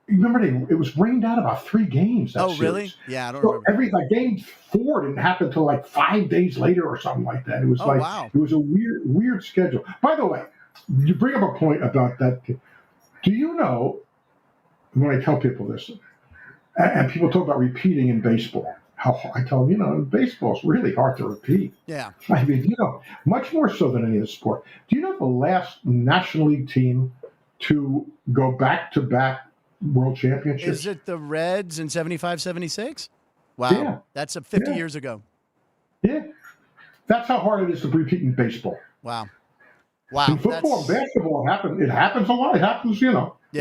Remember it was rained out about 3 games. That Oh, series. really? Yeah, I don't So remember. game 4 didn't happen until like 5 days later or something like that. It was Wow. it was a weird schedule. By the way, you bring up a point about that. Do you know when I tell people this, and people talk about repeating in baseball? How I tell them, in baseball it's really hard to repeat. Yeah. I mean, much more so than any other sport. Do you know the last National League team to go back-to-back World Championships? Is it the Reds in 75, 76? Wow. Yeah. That's 50 Yeah. years ago. Yeah. That's how hard it is to repeat in baseball. Wow. Wow. In football and basketball, it happens a lot. It happens, a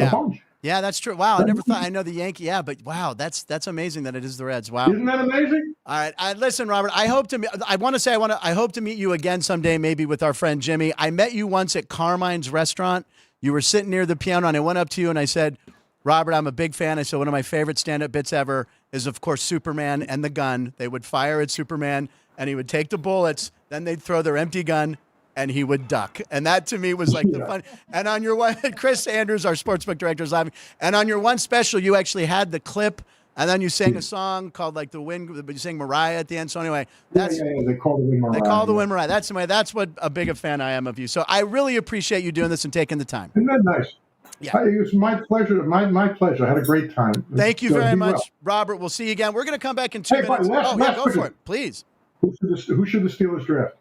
bunch. Yeah, that's true. Wow, I never thought. I know the Yankee. Yeah, but wow, that's amazing that it is the Reds. Wow. Isn't that amazing? All right, listen, Robert. I hope to meet you again someday, maybe with our friend Jimmy. I met you once at Carmine's restaurant. You were sitting near the piano, and I went up to you and I said, "Robert, I'm a big fan." I said, "One of my favorite stand-up bits ever is, of course, Superman and the gun. They would fire at Superman, and he would take the bullets. Then they'd throw their empty gun." And he would duck. And that to me was like the fun. And on your one, Chris Andrews, our sportsbook director, is laughing. And on your one special, you actually had the clip, and then you sang a song called like The Wind, but you sang Mariah at the end. So anyway, that's They call the Wind Mariah. they call the Wind Mariah. That's what a big a fan I am of you. So I really appreciate you doing this and taking the time. Isn't that nice? Yeah. It was my pleasure. My pleasure. I had a great time. Thank you So very be much, well. Robert. We'll see you again. We're going to come back in 2 Hey, minutes. last Go question. for it, please. Who should the Steelers draft?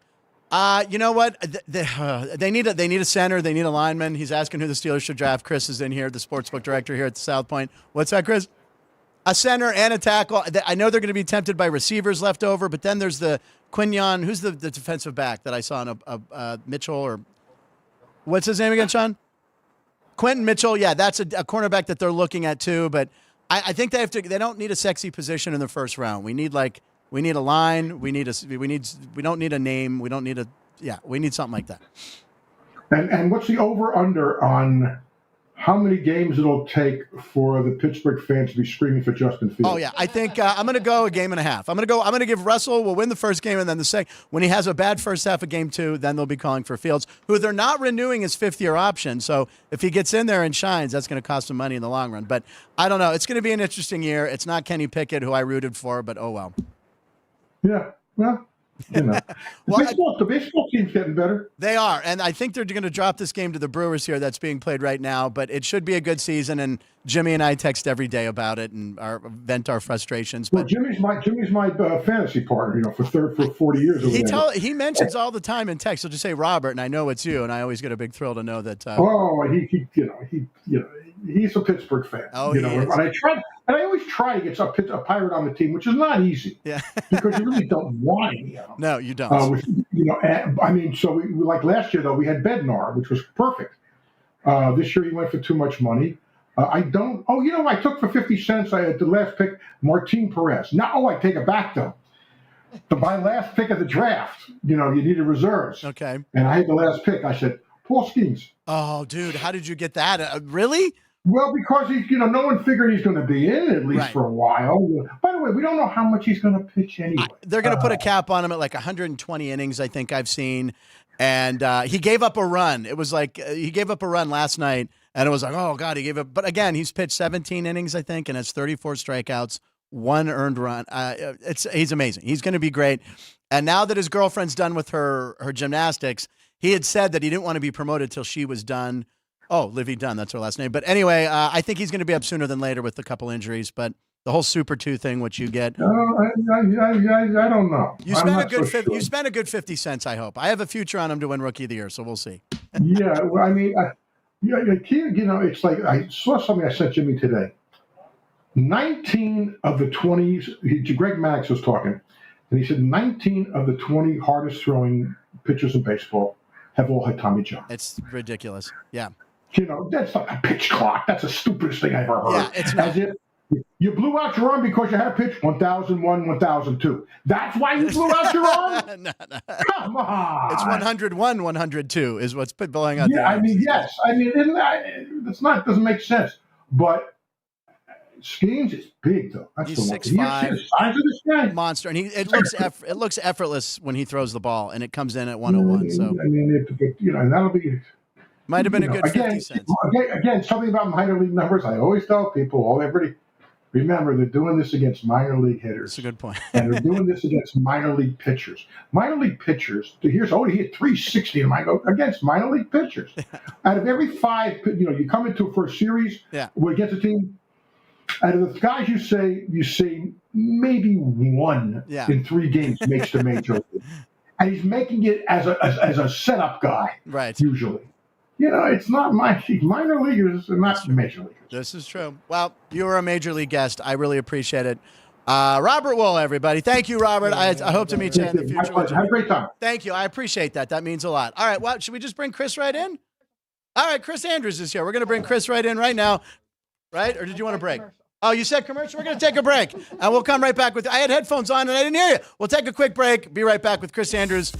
You know what? They need a center. They need a lineman. He's asking who the Steelers should draft. Chris is in here, the sportsbook director here at the South Point. What's that, Chris? A center and a tackle. I know they're going to be tempted by receivers left over, but then there's the Quinyon. Who's the defensive back that I saw in a Mitchell or what's his name again, Sean? Quentin Mitchell. Yeah, that's a cornerback that they're looking at too. But I think they don't need a sexy position in the first round. We need a line. We don't need a name. We need something like that. And what's the over/under on how many games it'll take for the Pittsburgh fans to be screaming for Justin Fields? Oh yeah, I think I'm going to go a game and a half. I'm going to give Russell will win the first game, and then the second. When he has a bad first half of game 2, then they'll be calling for Fields, who they're not renewing his 5th-year option. So if he gets in there and shines, that's going to cost him money in the long run. But I don't know. It's going to be an interesting year. It's not Kenny Pickett, who I rooted for, but oh well. Yeah, well, the baseball team's getting better. They are, and I think they're going to drop this game to the Brewers here that's being played right now, but it should be a good season, and Jimmy and I text every day about it and vent our frustrations. But Well, Jimmy's my fantasy partner, for 40 years. He mentions all the time in text. He'll just say Robert, and I know it's you, and I always get a big thrill to know that. He's a Pittsburgh fan. Oh, he is. And I always try to get a Pirate on the team, which is not easy. Yeah. Because you really don't want any of them. No, you don't. So we like last year though, we had Bednar, which was perfect. This year he went for too much money. I took for 50 cents. I had the last pick, Martin Perez. Now, I take it back though. My last pick of the draft, you needed reserves. Okay. And I had the last pick. I said, Paul Skeens. Oh, dude, how did you get that? Really? Well, because no one figured he's going to be in at least for a while. By the way, we don't know how much he's going to pitch anyway. They're going to put a cap on him at like 120 innings, I think I've seen. And he gave up a run. It was like he gave up a run last night, and it was like, oh, God, he gave up. But again, he's pitched 17 innings, I think, and has 34 strikeouts, 1 earned run. He's amazing. He's going to be great. And now that his girlfriend's done with her gymnastics, he had said that he didn't want to be promoted till she was done. Oh, Livy Dunn, that's her last name. But anyway, I think he's going to be up sooner than later with a couple injuries. But the whole Super 2 thing, which you get. I don't know. You spent a good 50 cents, I hope. I have a future on him to win Rookie of the Year, so we'll see. Yeah, well, I mean, it's like I saw something I sent Jimmy today. 19 of the 20s, Greg Maddox was talking, and he said 19 of the 20 hardest throwing pitchers in baseball have all had Tommy John. It's ridiculous. Yeah. That's not a pitch clock. That's the stupidest thing I've ever heard. Yeah, it's not. You blew out your arm because you had a pitch 1001, 1002. That's why you blew out your arm? No. Come on. It's 101, 102 is what's blowing out the Yeah, I arms. mean, yes. I mean, doesn't make sense. But Skeens is big, though. That's He's the one. 6'5". You see the size of this guy? Monster, and it looks effortless when he throws the ball, and it comes in at 101. So I mean, that'll be. might have been a good 50 cents. Again, something about minor league numbers. I always tell people, everybody, remember, they're doing this against minor league hitters. That's a good point. And they're doing this against minor league pitchers. Minor league pitchers, he hit 360 against minor league pitchers. Out of every 5, you come into for a series against a team, out of the guys you say maybe 1 in 3 games makes the major league. And he's making it as a setup guy, right? Usually. It's not minor leaguers and not major leaguers. This is true. Well, you were a major league guest. I really appreciate it. Robert Wuhl, everybody. Thank you, Robert. I hope to meet you in the future. Have a great time. Thank you. I appreciate that. That means a lot. All right. Well, should we just bring Chris right in? All right. Chris Andrews is here. We're going to bring Chris right in right now. Right? Or did you want to break? Oh, you said commercial? We're going to take a break. And we'll come right back with. I had headphones on and I didn't hear you. We'll take a quick break. Be right back with Chris Andrews.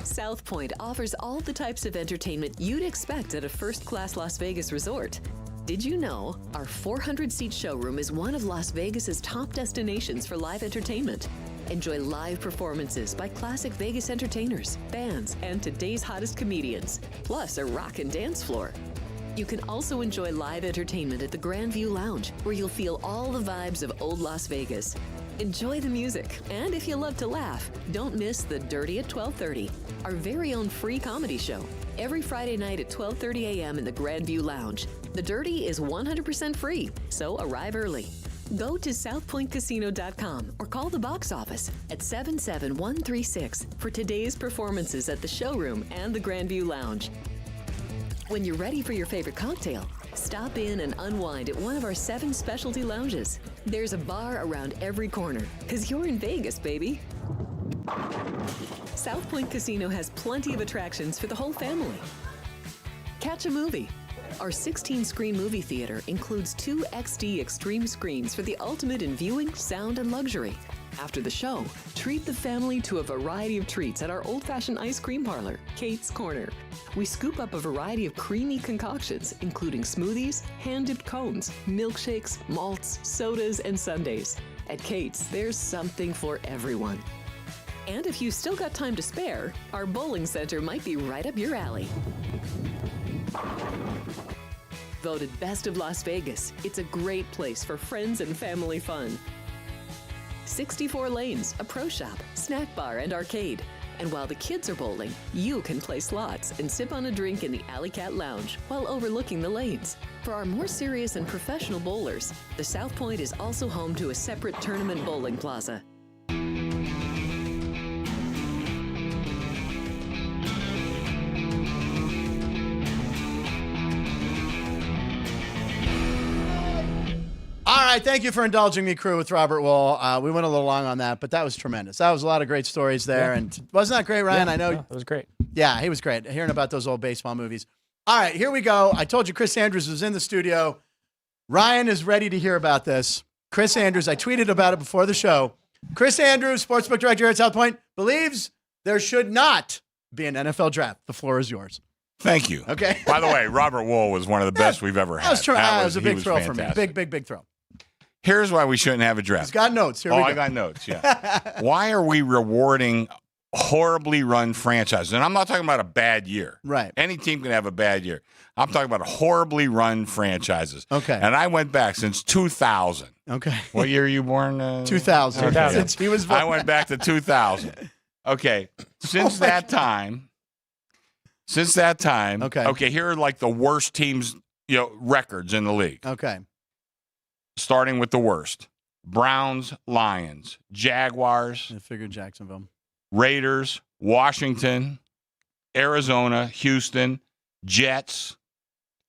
South Point offers all the types of entertainment you'd expect at a first-class Las Vegas resort. Did you know our 400-seat showroom is one of Las Vegas's top destinations for live entertainment? Enjoy live performances by classic Vegas entertainers, bands, and today's hottest comedians, plus a rock and dance floor. You can also enjoy live entertainment at the Grandview Lounge, where you'll feel all the vibes of old Las Vegas. Enjoy the music, and if you love to laugh, don't miss The Dirty at 12:30, our very own free comedy show, every Friday night at 12:30 a.m. in the Grandview Lounge. The Dirty is 100% free, so arrive early. Go to southpointcasino.com or call the box office at 77136 for today's performances at the showroom and the Grandview Lounge. When you're ready for your favorite cocktail, stop in and unwind at one of our 7 specialty lounges. There's a bar around every corner, because you're in Vegas, baby. South Point Casino has plenty of attractions for the whole family. Catch a movie. Our 16-screen movie theater includes 2 XD Extreme screens for the ultimate in viewing, sound, and luxury. After the show, treat the family to a variety of treats at our old-fashioned ice cream parlor, Kate's Corner. We scoop up a variety of creamy concoctions, including smoothies, hand-dipped cones, milkshakes, malts, sodas, and sundaes. At Kate's, there's something for everyone. And if you've still got time to spare, our bowling center might be right up your alley. Voted Best of Las Vegas, it's a great place for friends and family fun. 64 lanes, a pro shop, snack bar, and arcade. And while the kids are bowling, you can play slots and sip on a drink in the Alley Cat Lounge while overlooking the lanes. For our more serious and professional bowlers, the South Point is also home to a separate tournament bowling plaza. All right, thank you for indulging me, crew, with Robert Wuhl. We went a little long on that, but that was tremendous. That was a lot of great stories there, and wasn't that great, Ryan? I know it was great. Yeah, he was great. Hearing about those old baseball movies. All right, here we go. I told you Chris Andrews was in the studio. Ryan is ready to hear about this. Chris Andrews, I tweeted about it before the show. Chris Andrews, sportsbook director here at South Point, believes there should not be an NFL draft. The floor is yours. Thank you. Okay. By the way, Robert Wuhl was one of the best we've ever had. That was a big throw for me. Big throw. Here's why we shouldn't have a draft. He's got notes. Here we go. I got notes, yeah. Why are we rewarding horribly run franchises? And I'm not talking about a bad year. Right. Any team can have a bad year. I'm talking about horribly run franchises. Okay. And I went back since 2000. Okay. What year are you born? 2000. Okay. Since he was born. I went back to 2000. Okay. Since that time. Okay, here are like the worst teams, records in the league. Okay. Starting with the worst. Browns, Lions, Jaguars. I figured Jacksonville. Raiders, Washington, Arizona, Houston, Jets,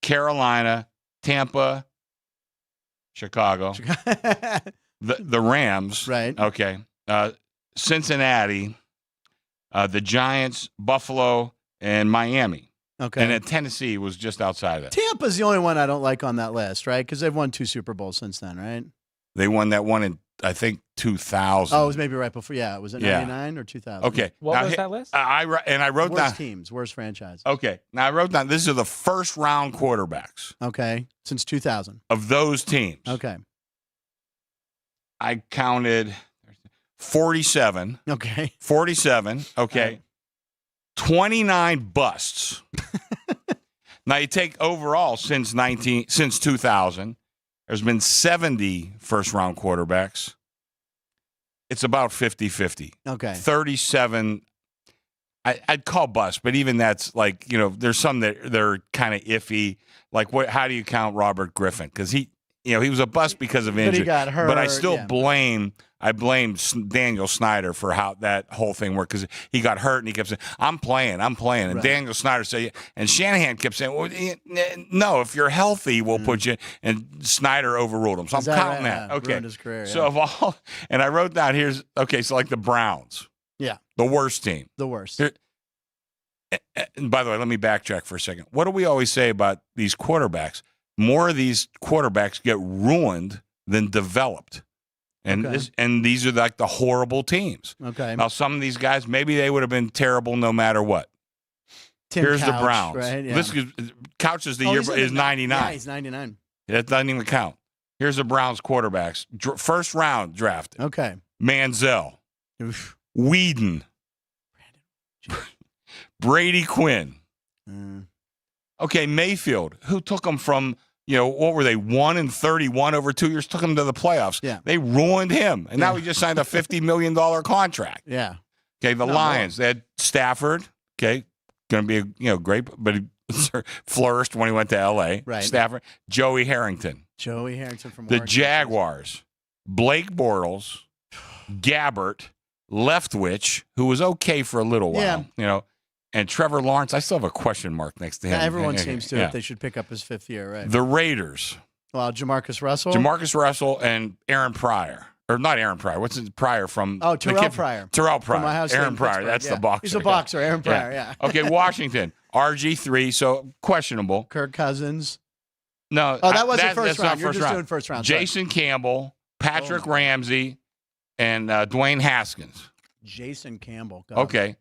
Carolina, Tampa, Chicago. the Rams. Right. Okay. Cincinnati, the Giants, Buffalo, and Miami. Okay. And then Tennessee was just outside of that. Tampa's the only one I don't like on that list, right? Because they've won 2 Super Bowls since then, right? They won that one in, I think, 2000. Oh, it was maybe right before. Yeah, was it 99 or 2000? Okay. What Now, was that list? I wrote Worst down. teams, worst franchise. Okay. Now I wrote down. These are the first round quarterbacks Okay, since 2000. of those teams. Okay. I counted 47. Okay. 47. Okay. 29 busts. Now you take overall since 2000, there's been 70 first round quarterbacks. It's about 50-50. Okay. 37 I'd call bust, but even that's like, there's some that they're kind of iffy. Like how do you count Robert Griffin? Because he was a bust because of injury. But he got hurt. But I still blame Daniel Snyder for how that whole thing worked, because he got hurt and he kept saying, I'm playing. And Right. Daniel Snyder said, and Shanahan kept saying, well, no, if you're healthy, we'll put you. And Snyder overruled him. So I'm counting that. Yeah, Okay. ruined his career, So of all, and I wrote down so like the Browns, yeah, the worst team. the worst. And by the way, let me backtrack for a second. What do we always say about these quarterbacks? More of these quarterbacks get ruined than developed. And these are like the horrible teams. Okay. Now, some of these guys, maybe they would have been terrible no matter what. Here's Couch, the Browns. right? Yeah. This Couch is is 99. Yeah, he's 99. That doesn't even count. Here's the Browns quarterbacks. First round drafted. Okay. Manziel. Oof. Whedon. Brady Quinn. Okay, Mayfield, who took them from, what were they, 1-31 over 2 years, took them to the playoffs. Yeah. They ruined him. And now he just signed a $50 million contract. Yeah. Okay, the Lions, they had Stafford, going to be, great, but he flourished when he went to L.A. Right. Stafford. Joey Harrington. from The Oregon. Jaguars, Blake Bortles, Gabbert, Leftwich, who was okay for a little while, and Trevor Lawrence. I still have a question mark next to him. Yeah, everyone seems to if they should pick up his 5th year, right? The Raiders. Well, Jamarcus Russell. Jamarcus Russell and Aaron Pryor. Or not Aaron Pryor. What's his Pryor from? Oh, Terrell Pryor. Terrell Pryor. From Ohio State Aaron and Pryor. Pittsburgh, That's yeah. the boxer. He's a boxer, Aaron Pryor, yeah. Okay, Washington. RG3, so questionable. Kirk Cousins. No. Oh, that wasn't first that's round. not You're first just round. doing first round. Jason Campbell, Patrick Oh, my. Ramsey, and Dwayne Haskins. Jason Campbell. God. Okay.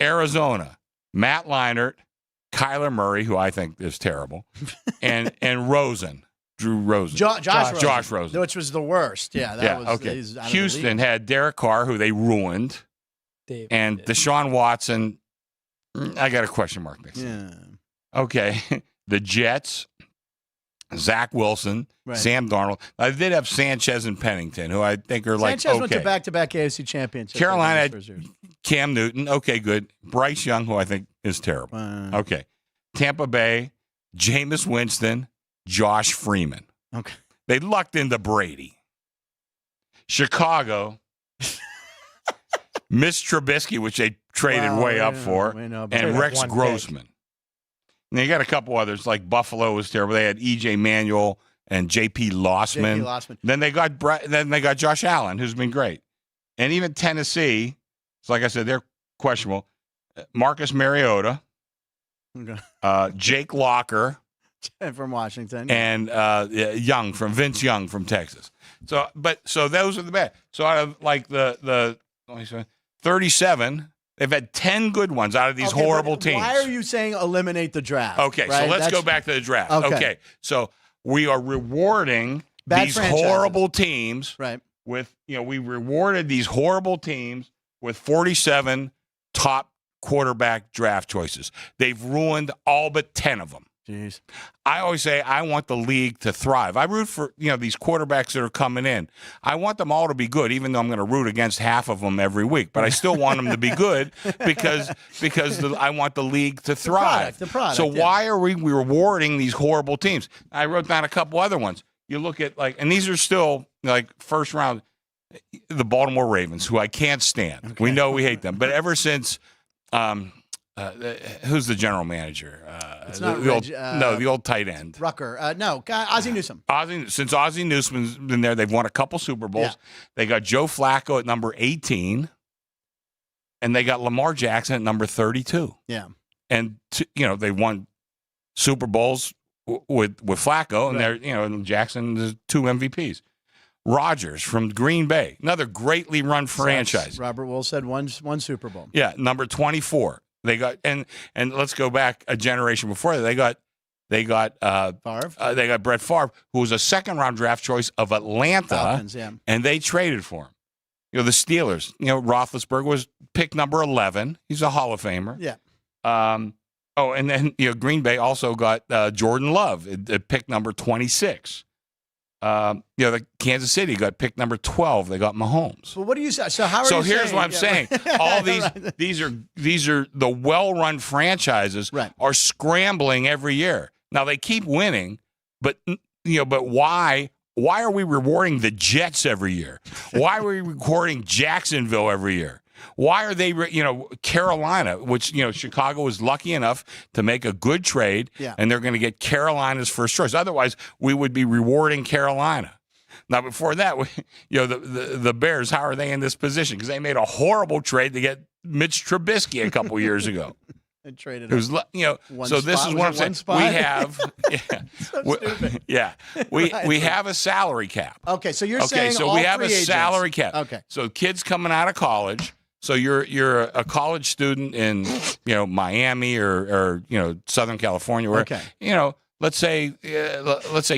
Arizona. Matt Leinart, Kyler Murray, who I think is terrible, and Rosen. Drew Rosen. Josh Rosen. Which was the worst. Yeah, that was okay. he's out of the Houston league. had Derek Carr, who they ruined, and Deshaun Watson. I got a question mark next. Yeah. Okay. The Jets, Zach Wilson, Right. Sam Darnold. I did have Sanchez and Pennington, who I think are like Sanchez okay. went to back-to-back AFC championships. Carolina I think, had his first year. Cam Newton. Okay, good. Bryce Young, who I think is terrible. Okay. Tampa Bay, Jameis Winston, Josh Freeman. Okay. They lucked into Brady. Chicago, Mitch Trubisky, which they traded way up for, and Rex Grossman. And they got a couple others, like Buffalo was terrible. They had E.J. Manuel and J.P. Lossman. Then they got Josh Allen, who's been great. And even Tennessee, so like I said, they're questionable. Marcus Mariota, Jake Locker, from Washington, and Vince Young from Texas. So those are the bad. So out of like the 37, they've had 10 good ones out of these horrible teams. Why are you saying eliminate the draft? Okay, right? so let's go back to the draft. Okay. So we are rewarding these franchises. horrible teams. Right. With we rewarded these horrible teams with 47 top quarterback draft choices. They've ruined all but 10 of them. Jeez. I always say I want the league to thrive. I root for these quarterbacks that are coming in. I want them all to be good, even though I'm going to root against half of them every week. But I still want them to be good because I want the league to thrive. The product. So why are we rewarding these horrible teams? I wrote down a couple other ones. You look at and these are still like first round. The Baltimore Ravens, who I can't stand. Okay. We know we hate them, but ever since. Who's the general manager? It's not the old tight end. Rucker. Ozzie Newsome. Since Ozzie Newsome's been there, they've won a couple Super Bowls. Yeah. They got Joe Flacco at number 18, and they got Lamar Jackson at number 32. Yeah. and they won Super Bowls with Flacco, and they're and Jackson is 2 MVPs. Rodgers from Green Bay, another greatly run franchise. Robert Wuhl said one Super Bowl. Yeah, number 24. They got and let's go back a generation before that. They got Favre. They got Brett Favre, who was a second-round draft choice of Atlanta, Falcons, yeah. And they traded for him. The Steelers. Roethlisberger was pick number 11. He's a Hall of Famer. Yeah. And then Green Bay also got Jordan Love at pick number 26. The Kansas City got pick number 12. They got Mahomes. Well, what do you say? So how are so you here's saying? what I'm saying. All these are the well-run franchises are scrambling every year. Now they keep winning, but why are we rewarding the Jets every year? Why are we rewarding Jacksonville every year? Why are they, Carolina, which, Chicago was lucky enough to make a good trade, and they're going to get Carolina's first choice. Otherwise, we would be rewarding Carolina. Now, before that, the Bears, how are they in this position? Because they made a horrible trade to get Mitch Trubisky a couple years ago. They traded it was, so this is what I'm saying. We have, we have a salary cap. Okay, so you're saying so all we have a free agents. salary cap. Okay. So kids coming out of college. So you're a college student in Miami or Southern California, where let's say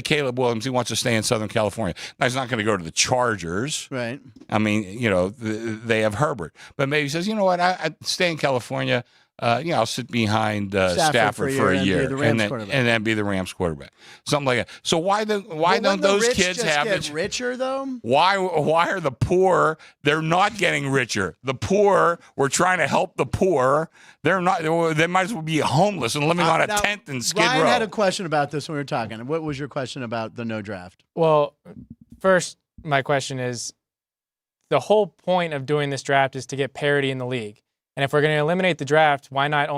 Caleb Williams, he wants to stay in Southern California. Now, he's not going to go to the Chargers, right? I mean, they have Herbert, but maybe he says, you know what, I stay in California. I'll sit behind Stafford for a year and then be the Rams quarterback, something like that. So why don't those kids have get richer though? Why are the poor? They're not getting richer. The poor, we're trying to help the poor. They're not. They might as well be homeless and living on a tent in Skid Row. Ryan had a question about this when we were talking. What was your question about the no draft? Well, first, my question is, the whole point of doing this draft is to get parity in the league. And if we're going to eliminate the draft, why not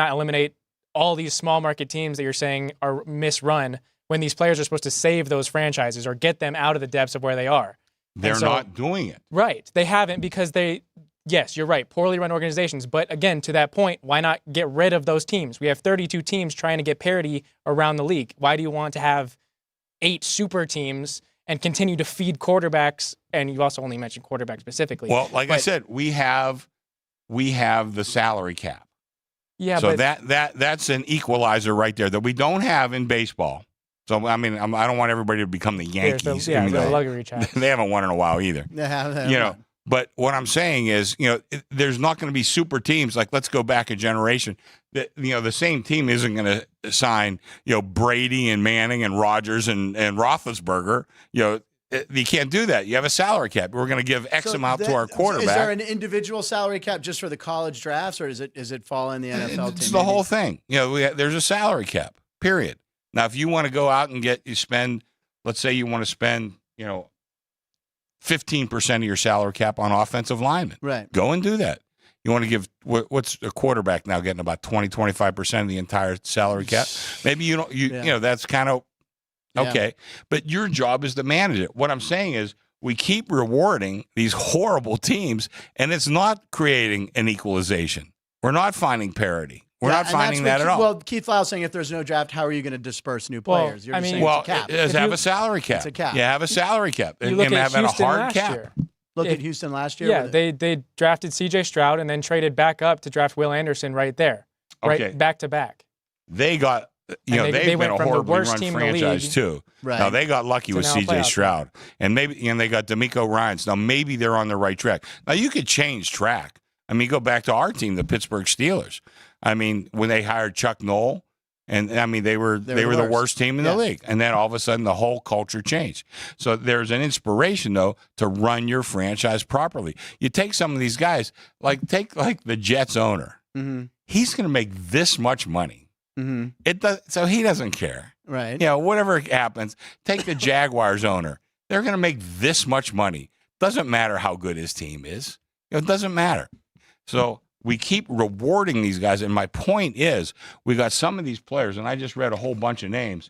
eliminate all these small market teams that you're saying are misrun when these players are supposed to save those franchises or get them out of the depths of where they are? They're not doing it. Right. They haven't because yes, you're right, poorly run organizations. But again, to that point, why not get rid of those teams? We have 32 teams trying to get parity around the league. Why do you want to have 8 super teams and continue to feed quarterbacks? And you also only mentioned quarterbacks specifically. Well, I said, we have the salary cap. Yeah, so that's an equalizer right there that we don't have in baseball. So I mean, I don't want everybody to become the Yankees. The luxury tax. They haven't won in a while either. They haven't. But what I'm saying is, there's not going to be super teams. Like, let's go back a generation. That the same team isn't going to sign Brady and Manning and Rodgers and Roethlisberger. You can't do that. You have a salary cap. We're going to give X amount to our quarterback. Is there an individual salary cap just for the college drafts, or is it fall in the NFL team? It's the whole thing. There's a salary cap, period. Now, if you want to go out and let's say you want to spend, 15% of your salary cap on offensive linemen. Right. Go and do that. You want to give, what's a quarterback now getting about 25% of the entire salary cap? Maybe that's kind of, okay, but your job is to manage it. What I'm saying is we keep rewarding these horrible teams, and it's not creating an equalization. We're not finding parity. We're not finding that at all. Well, Keith Lyle's saying if there's no draft, how are you going to disperse new players? Have a salary cap. It's a cap. You have a salary cap. You look at Houston last year. Look at Houston last year. Yeah, they drafted C.J. Stroud and then traded back up to draft Will Anderson right there, right back to back. They got. They've been a horribly run franchise too. Right. Now they got lucky with C.J. Stroud, and they got D'Amico Ryans. Now maybe they're on the right track. Now you could change track. I mean, go back to our team, the Pittsburgh Steelers. I mean, when they hired Chuck Noll, and I mean they were the worst team in the league, and then all of a sudden the whole culture changed. So there's an inspiration though to run your franchise properly. You take some of these guys, take the Jets owner. Mm-hmm. He's going to make this much money. Mm-hmm. So he doesn't care. Right. Whatever happens, take the Jaguars owner. They're going to make this much money. Doesn't matter how good his team is. It doesn't matter. So we keep rewarding these guys. And my point is, we got some of these players, and I just read a whole bunch of names.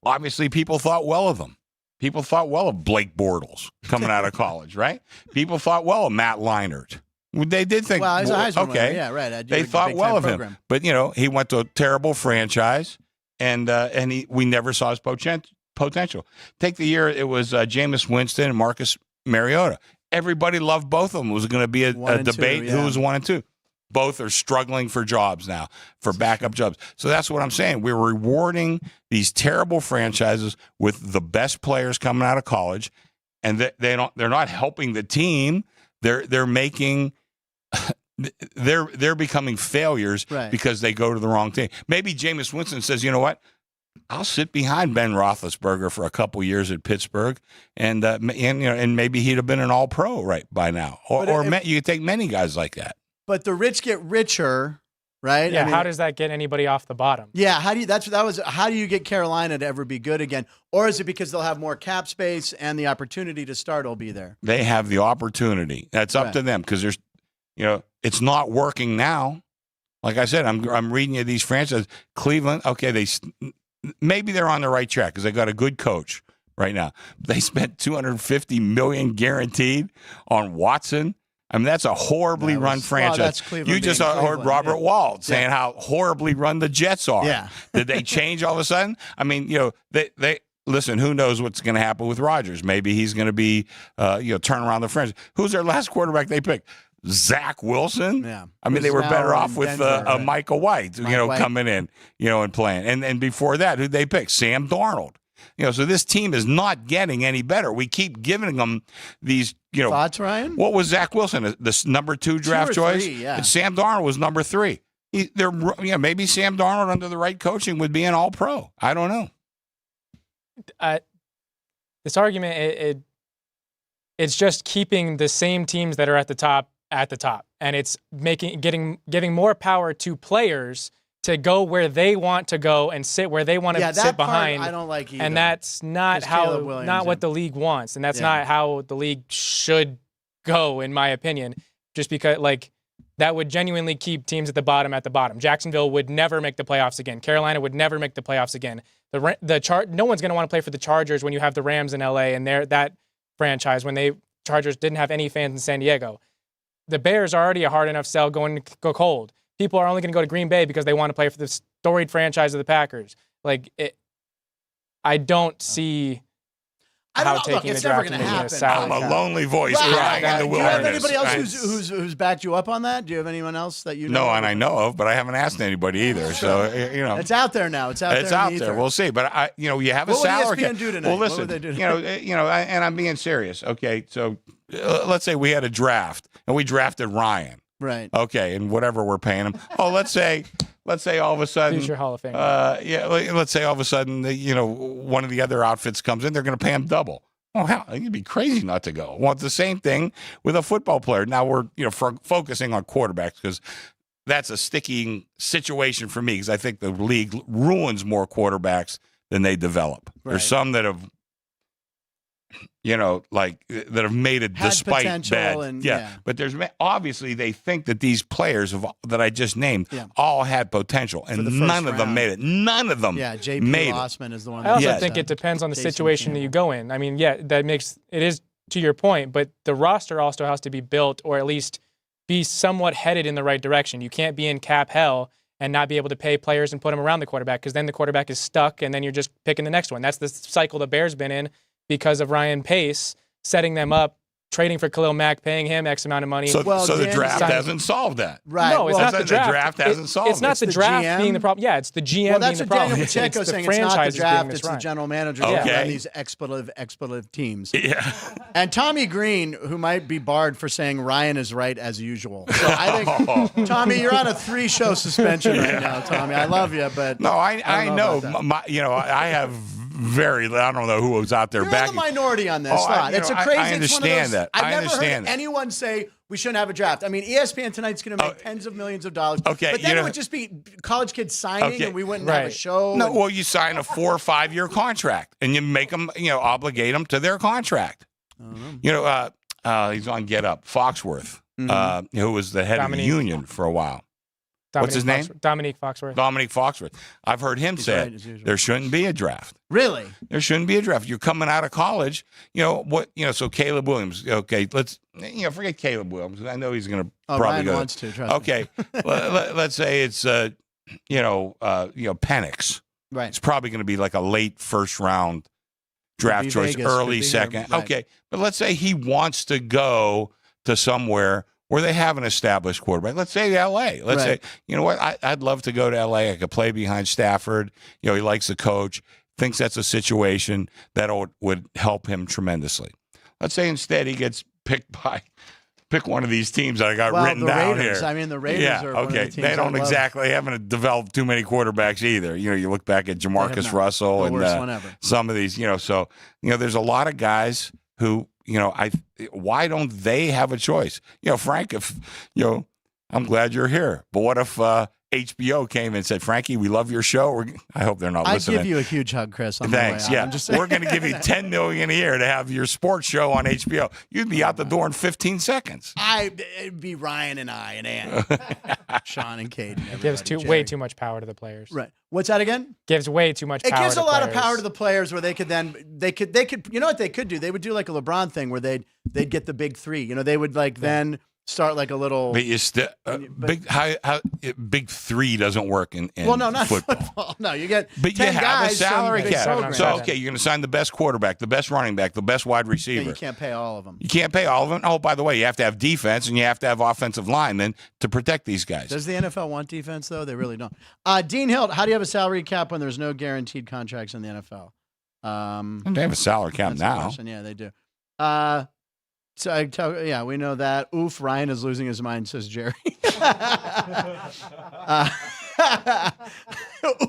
Obviously people thought well of them. People thought well of Blake Bortles coming out of college, right? People thought well of Matt Leinart. They did think, well, he's a Heisman winner. okay, Yeah, right. They thought well of him. But, he went to a terrible franchise, and we never saw his potential. Take the year it was Jameis Winston and Marcus Mariota. Everybody loved both of them. It was going to be a debate who was 1 and 2. Both are struggling for jobs now, for backup jobs. So that's what I'm saying. We're rewarding these terrible franchises with the best players coming out of college, and they're not helping the team. They're making they're becoming failures because they go to the wrong team. Maybe Jameis Winston says, you know what? I'll sit behind Ben Roethlisberger for a couple years at Pittsburgh, and maybe he'd have been an All-Pro right by now. You could take many guys like that. But the rich get richer, right? Yeah. How does that get anybody off the bottom? Yeah. How do you get Carolina to ever be good again? Or is it because they'll have more cap space and the opportunity to start will be there? They have the opportunity. That's up to them because there's, it's not working now. Like I said, I'm reading you these franchises. Cleveland, okay, maybe they're on the right track because they got a good coach right now. They spent $250 million guaranteed on Watson. I mean, that's a horribly run franchise. You just heard Robert Wald saying how horribly run the Jets are. Yeah. Did they change all of a sudden? I mean, they listen, who knows what's going to happen with Rodgers? Maybe he's going to be, turn around the franchise. Who's their last quarterback they picked? Zach Wilson? Yeah. I mean, they were better off with Michael White, coming in, and playing. And before that, who'd they pick? Sam Darnold. So this team is not getting any better. We keep giving them these, Thoughts, Ryan? What was Zach Wilson? This number 2 draft choice? Yeah. And Sam Darnold was number 3. Maybe Sam Darnold under the right coaching would be an All-Pro. I don't know. This argument, it's just keeping the same teams that are at the top, and it's giving more power to players to go where they want to go and sit where they want to sit behind. I don't like either. And that's not what the league wants, and that's not how the league should go, in my opinion. Just because that would genuinely keep teams at the bottom. Jacksonville would never make the playoffs again. Carolina would never make the playoffs again. No one's going to want to play for the Chargers when you have the Rams in LA and that franchise when Chargers didn't have any fans in San Diego. The Bears are already a hard enough sell going to go cold. People are only going to go to Green Bay because they want to play for the storied franchise of the Packers. I don't see how taking the draft and making a salary I'm a lonely voice crying in the wilderness. Do you have anybody else who's backed you up on that? Do you have anyone else that you know? No, and I know of, but I haven't asked anybody either. So it's out there now. It's out there. We'll see. But you have a salary. What would ESPN do tonight? Well, listen. What would they do? And I'm being serious. Okay, so let's say we had a draft and we drafted Ryan. Right. Okay, and whatever we're paying him. Oh, let's say all of a sudden, future Hall of Fame. Let's say all of a sudden, one of the other outfits comes in, they're going to pay him double. Oh, hell, you'd be crazy not to go. Well, it's the same thing with a football player. Now we're focusing on quarterbacks because that's a sticking situation for me because I think the league ruins more quarterbacks than they develop. Right. There's some that have. That have made it despite bad. But there's obviously they think that these players that I just named all had potential, and none of them made it. None of them. Yeah, J.P. Lossman is the one. I also think it depends on the situation that you go in. I mean, that makes it is to your point, but the roster also has to be built, or at least be somewhat headed in the right direction. You can't be in cap hell and not be able to pay players and put them around the quarterback because then the quarterback is stuck, and then you're just picking the next one. That's the cycle the Bears been in. Because of Ryan Pace setting them up, trading for Khalil Mack, paying him X amount of money. So the draft hasn't solved that. Right. No, it's not the draft. The draft hasn't solved it. It's not the draft being the problem. Yeah, it's the GM being the problem. That's what Daniel Pacheco saying. It's not the draft, it's the general manager run these expletive teams. Yeah. And Tommy Green, who might be barred for saying Ryan is right as usual. So I think, Tommy, you're on a 3-show suspension right now, Tommy. I love you, but no, I know. I have I don't know who was out there backing. You're the minority on this thought. It's a crazy. I understand that. I've never heard anyone say we shouldn't have a draft. I mean, ESPN tonight's going to make tens of millions of dollars. Okay, but then it would just be college kids signing, and we wouldn't have a show. No, well, you sign a 4 or 5 year contract, and you make them, obligate them to their contract. He's on Get Up, Foxworth, who was the head of the union for a while. What's his name? Dominique Foxworth. Dominique Foxworth. I've heard him say there shouldn't be a draft. Really? There shouldn't be a draft. You're coming out of college. So Caleb Williams. Okay, let's forget Caleb Williams. I know he's going to probably Ryan go. Wants to. Trust okay, let's say it's Penix. Right. It's probably going to be like a late first round draft choice, Vegas, early second. Right. Okay, but let's say he wants to go to somewhere where they have an established quarterback. Let's say L.A. Let's say, you know what? I'd love to go to L.A. I could play behind Stafford. He likes the coach, thinks that's a situation that would help him tremendously. Let's say instead he gets picked by one of these teams that I got written down Raiders. here. I mean, the Raiders are one of the teams they don't exactly haven't developed too many quarterbacks either. You look back at Jamarcus Russell and some of these, so, there's a lot of guys who, why don't they have a choice? Frank, if, I'm glad you're here, but what if HBO came and said, Frankie, we love your show. I hope they're not listening. I give you a huge hug, Chris. Thanks. Yeah. We're going to give you $10 million a year to have your sports show on HBO. You'd be out the door in 15 seconds. It'd be Ryan and I and Ann, Sean and Kate. And gives way too much power to the players. Right. What's that again? Gives way too much power. It gives to a lot players. of power to the players where they could. You know what they could do? They would do like a LeBron thing where they'd get the big three. They would then start like a little. But you still big three doesn't work in well, no, not football. No, you get. But 10 you have guys a salary cap. So okay, you're going to sign the best quarterback, the best running back, the best wide receiver. Yeah, you can't pay all of them. You can't pay all of them. Oh, by the way, you have to have defense and you have to have offensive linemen to protect these guys. Does the NFL want defense though? They really don't. Dean Hilt, how do you have a salary cap when there's no guaranteed contracts in the NFL? They have a salary cap now. Yeah, they do. So we know that. Oof, Ryan is losing his mind, says Jerry.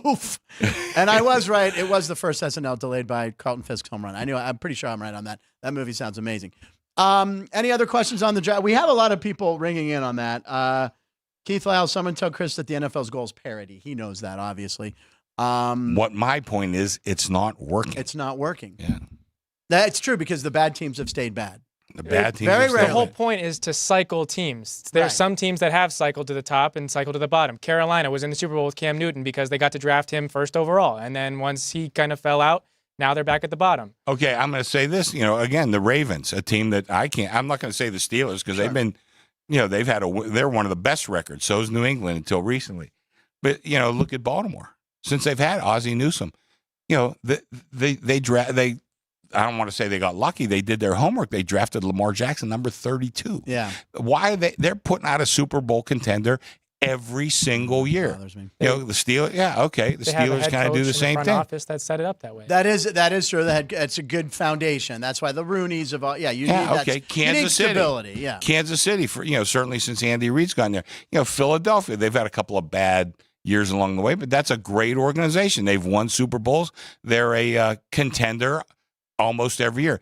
Oof. And I was right. It was the first SNL delayed by Carlton Fisk's home run. I'm pretty sure I'm right on that. That movie sounds amazing. Any other questions on the draft? We have a lot of people ringing in on that. Keith Lyle, someone tell Chris that the NFL's goal is parity. He knows that, obviously. What my point is, it's not working. It's not working. Yeah. That's true because the bad teams have stayed bad. The bad teams. The whole point is to cycle teams. There are some teams that have cycled to the top and cycled to the bottom. Carolina was in the Super Bowl with Cam Newton because they got to draft him first overall. And then once he kind of fell out, now they're back at the bottom. Okay, I'm going to say this. Again, the Ravens, a team that I'm not going to say the Steelers because they've been, they're one of the best records. So is New England until recently. But, look at Baltimore. Since they've had Ozzie Newsome, I don't want to say they got lucky. They did their homework. They drafted Lamar Jackson, number 32. Yeah. Why are they're putting out a Super Bowl contender every single year? The Steelers. Yeah. Okay. The Steelers kind of do the same thing. Office that set it up that way. That is true. It's a good foundation. That's why the Rooneys of all. Yeah. You need that. Okay. Kansas City. Stability. Yeah. Kansas City for certainly since Andy Reid's gone there. Philadelphia. They've had a couple of bad years along the way, but that's a great organization. They've won Super Bowls. They're a contender almost every year.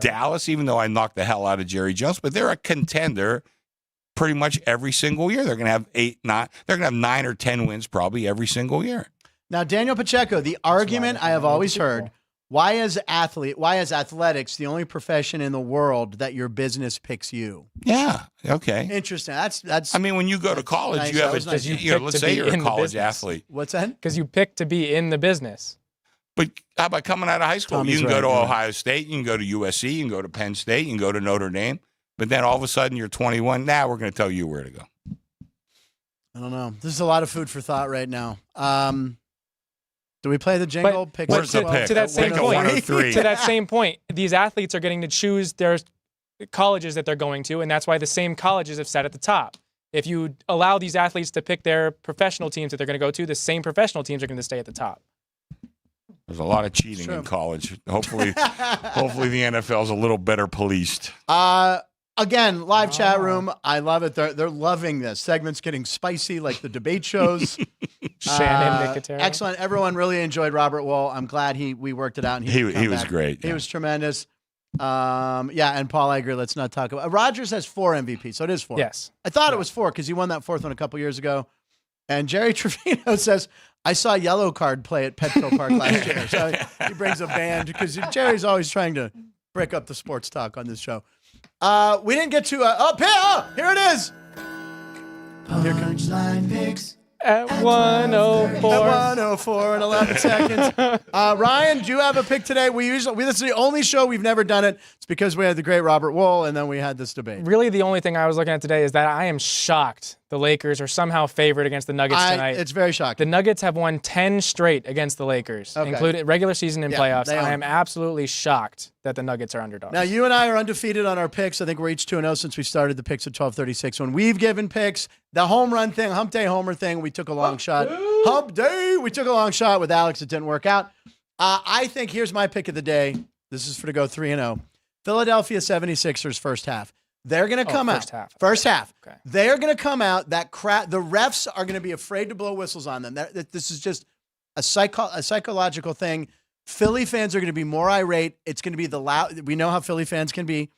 Dallas, even though I knocked the hell out of Jerry Jones, but they're a contender pretty much every single year. They're going to have 9 or 10 wins probably every single year. Now, Daniel Pacheco, the argument I have always heard, why is athletics the only profession in the world that your business picks you? Yeah. Okay. Interesting. That's. I mean, when you go to college, nice. You have nice. let's say you're a college athlete. What's that? Because you pick to be in the business. But how about coming out of high school? Tommy's you can go to Ohio State, you can go to USC, you can go to Penn State, you can go to Notre Dame. But then all of a sudden you're 21. Now we're going to tell you where to go. I don't know. This is a lot of food for thought right now. Do we play the jingle? Where's the pick? To that same Pick a point. 103. To that same point, these athletes are getting to choose their colleges that they're going to, and that's why the same colleges have sat at the top. If you allow these athletes to pick their professional teams that they're going to go to, the same professional teams are going to stay at the top. There's a lot of cheating in college. Hopefully the NFL's a little better policed. Again, live chat room. I love it. They're loving this. Segment's getting spicy like the debate shows. Shannon Nicotero. Excellent. Everyone really enjoyed Robert Wuhl. I'm glad we worked it out. And he was great. He was tremendous. And Paul, I agree. Let's not talk about Rodgers has 4 MVPs, so it is 4. Yes. I thought it was 4 because he won that 4th one a couple years ago. And Jerry Trevino says, I saw Yellow Card play at Petco Park last year. So he brings a band because Jerry's always trying to break up the sports talk on this show. We didn't get to here it is. Punchline picks. At 104. At 104 and 11 seconds. Ryan, do you have a pick today? This is the only show we've never done it. It's because we had the great Robert Wuhl, and then we had this debate. Really, the only thing I was looking at today is that I am shocked the Lakers are somehow favored against the Nuggets tonight. It's very shocking. The Nuggets have won 10 straight against the Lakers, including regular season and playoffs. I am absolutely shocked that the Nuggets are underdogs. Now, you and I are undefeated on our picks. I think we're each 2-0 since we started the picks at 12:36. When we've given picks, the home run thing, hump day homer thing, we took a long shot. Hump day! We took a long shot with Alex. It didn't work out. I think here's my pick of the day. This is for to go 3-0. Philadelphia 76ers first half. They're going to come out. First half. Okay. They're going to come out. The refs are going to be afraid to blow whistles on them. This is just a psychological thing. Philly fans are going to be more irate. It's going to be the loud. We know how Philly fans can be.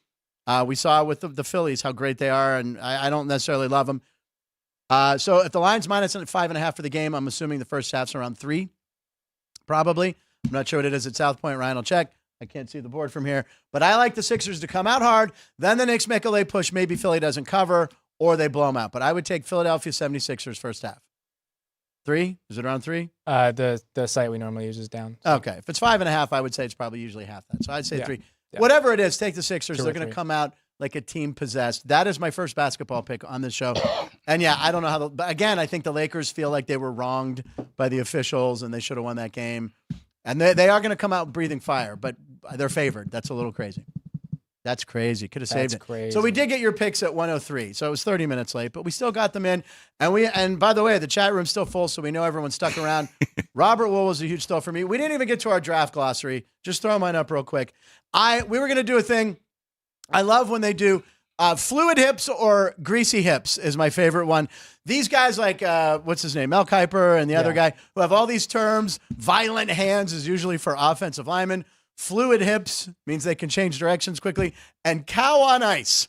We saw with the Phillies how great they are, and I don't necessarily love them. So if the line's minus 5.5 for the game, I'm assuming the first half's around 3, probably. I'm not sure what it is at South Point. Ryan will check. I can't see the board from here. But I like the Sixers to come out hard. Then the Knicks make a late push. Maybe Philly doesn't cover, or they blow them out. But I would take Philadelphia 76ers first half. 3? Is it around 3? The site we normally use is down. So. Okay. If it's 5.5, I would say it's probably usually half that. So I'd say 3. Yeah. Whatever it is, take the Sixers. They're going to come out like a team possessed. That is my first basketball pick on this show. And yeah, I don't know how. But again, I think the Lakers feel like they were wronged by the officials and they should have won that game. And they are going to come out breathing fire, but they're favored. That's a little crazy. That's crazy. Could have saved it. Crazy. So we did get your picks at 103. So it was 30 minutes late, but we still got them in. And by the way, the chat room's still full, so we know everyone's stuck around. Robert Wuhl was a huge still for me. We didn't even get to our draft glossary. Just throw mine up real quick. We were going to do a thing. I love when they do fluid hips or greasy hips is my favorite one. These guys like, what's his name? Mel Kiper and the other guy who have all these terms. Violent hands is usually for offensive linemen. Fluid hips means they can change directions quickly. And cow on ice.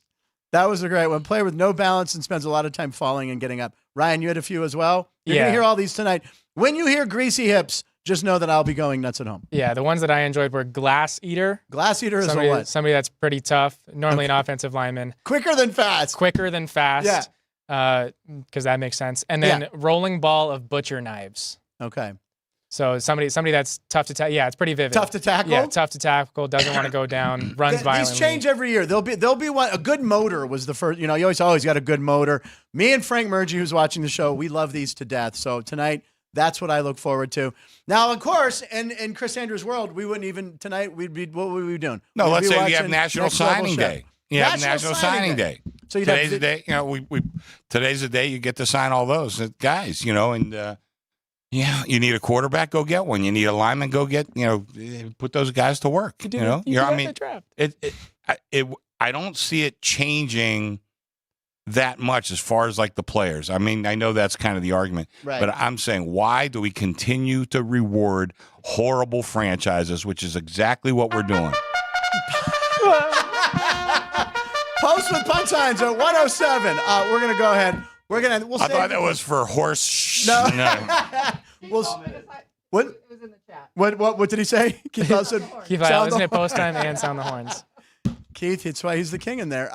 That was a great one. Player with no balance and spends a lot of time falling and getting up. Ryan, you had a few as well. You're going to hear all these tonight. When you hear greasy hips, just know that I'll be going nuts at home. Yeah, the ones that I enjoyed were glass eater. Glass eater is a what? Somebody that's pretty tough, normally an offensive lineman. Quicker than fast. Yeah. Because that makes sense. And then rolling ball of butcher knives. Okay. So somebody that's tough to tackle. Yeah, it's pretty vivid. Tough to tackle? Yeah, tough to tackle, doesn't want to go down, runs violently. These change every year. There'll be one. A good motor was the first. You always got a good motor. Me and Frank Murgy, who's watching the show, we love these to death. So tonight, that's what I look forward to. Now, of course, in Chris Andrews' world, we wouldn't even tonight. What would we be doing? No, let's say you have National Signing Day. You have National Signing Day. So today's the day. Today's the day you get to sign all those guys. And. Yeah, you need a quarterback, go get one. You need a lineman, go get, put those guys to work. I don't see it changing that much as far as like the players. I mean, I know that's kind of the argument, but I'm saying, why do we continue to reward horrible franchises, which is exactly what we're doing? Post with punchlines at 107. We're going to go ahead. I thought that was for horse. No. What? It was in the chat. What did he say? Keith said, listen to post time and sound the horns. Keith, that's why he's the king in there.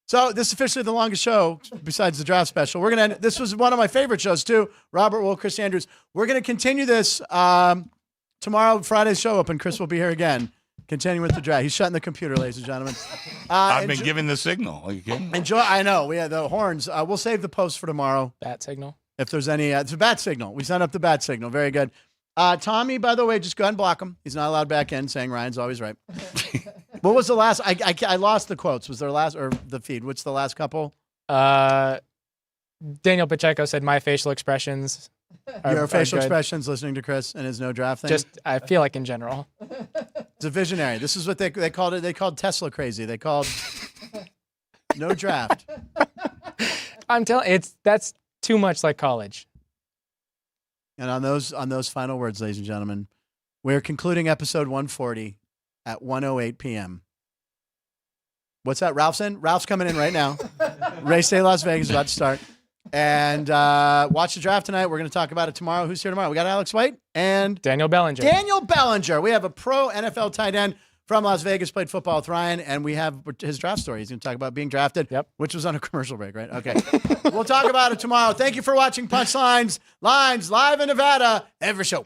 So this is officially the longest show besides the draft special. We're gonna. This was one of my favorite shows too. Robert Wuhl, Chris Andrews. We're gonna continue this tomorrow. Friday's show open. Chris will be here again. Continuing with the draft. He's shutting the computer, ladies and gentlemen. I've been given the signal. Are you kidding? Enjoy. I know. We had the horns. We'll save the post for tomorrow. Bat signal. If there's any, it's a bat signal. We sent up the bat signal. Very good. Tommy, by the way, just go ahead and block him. He's not allowed back in, saying Ryan's always right. What was the last? I lost the quotes. Was there last or the feed? What's the last couple? Daniel Pacheco said my facial expressions. Your facial expressions listening to Chris and his no draft thing? Just, I feel like in general. It's a visionary. This is what they called it. They called Tesla crazy. They called no draft. I'm telling that's too much like college. And on those final words, ladies and gentlemen, we're concluding episode 140 at 1:08 p.m. What's that? Ralph's in? Ralph's coming in right now. Race Day Las Vegas is about to start. And watch the draft tonight. We're going to talk about it tomorrow. Who's here tomorrow? We got Alex White and Daniel Bellinger. We have a pro NFL tight end from Las Vegas, played football with Ryan, and we have his draft story. He's going to talk about being drafted, which was on a commercial break, right? Okay. We'll talk about it tomorrow. Thank you for watching Punchlines, Lines, live in Nevada, every show.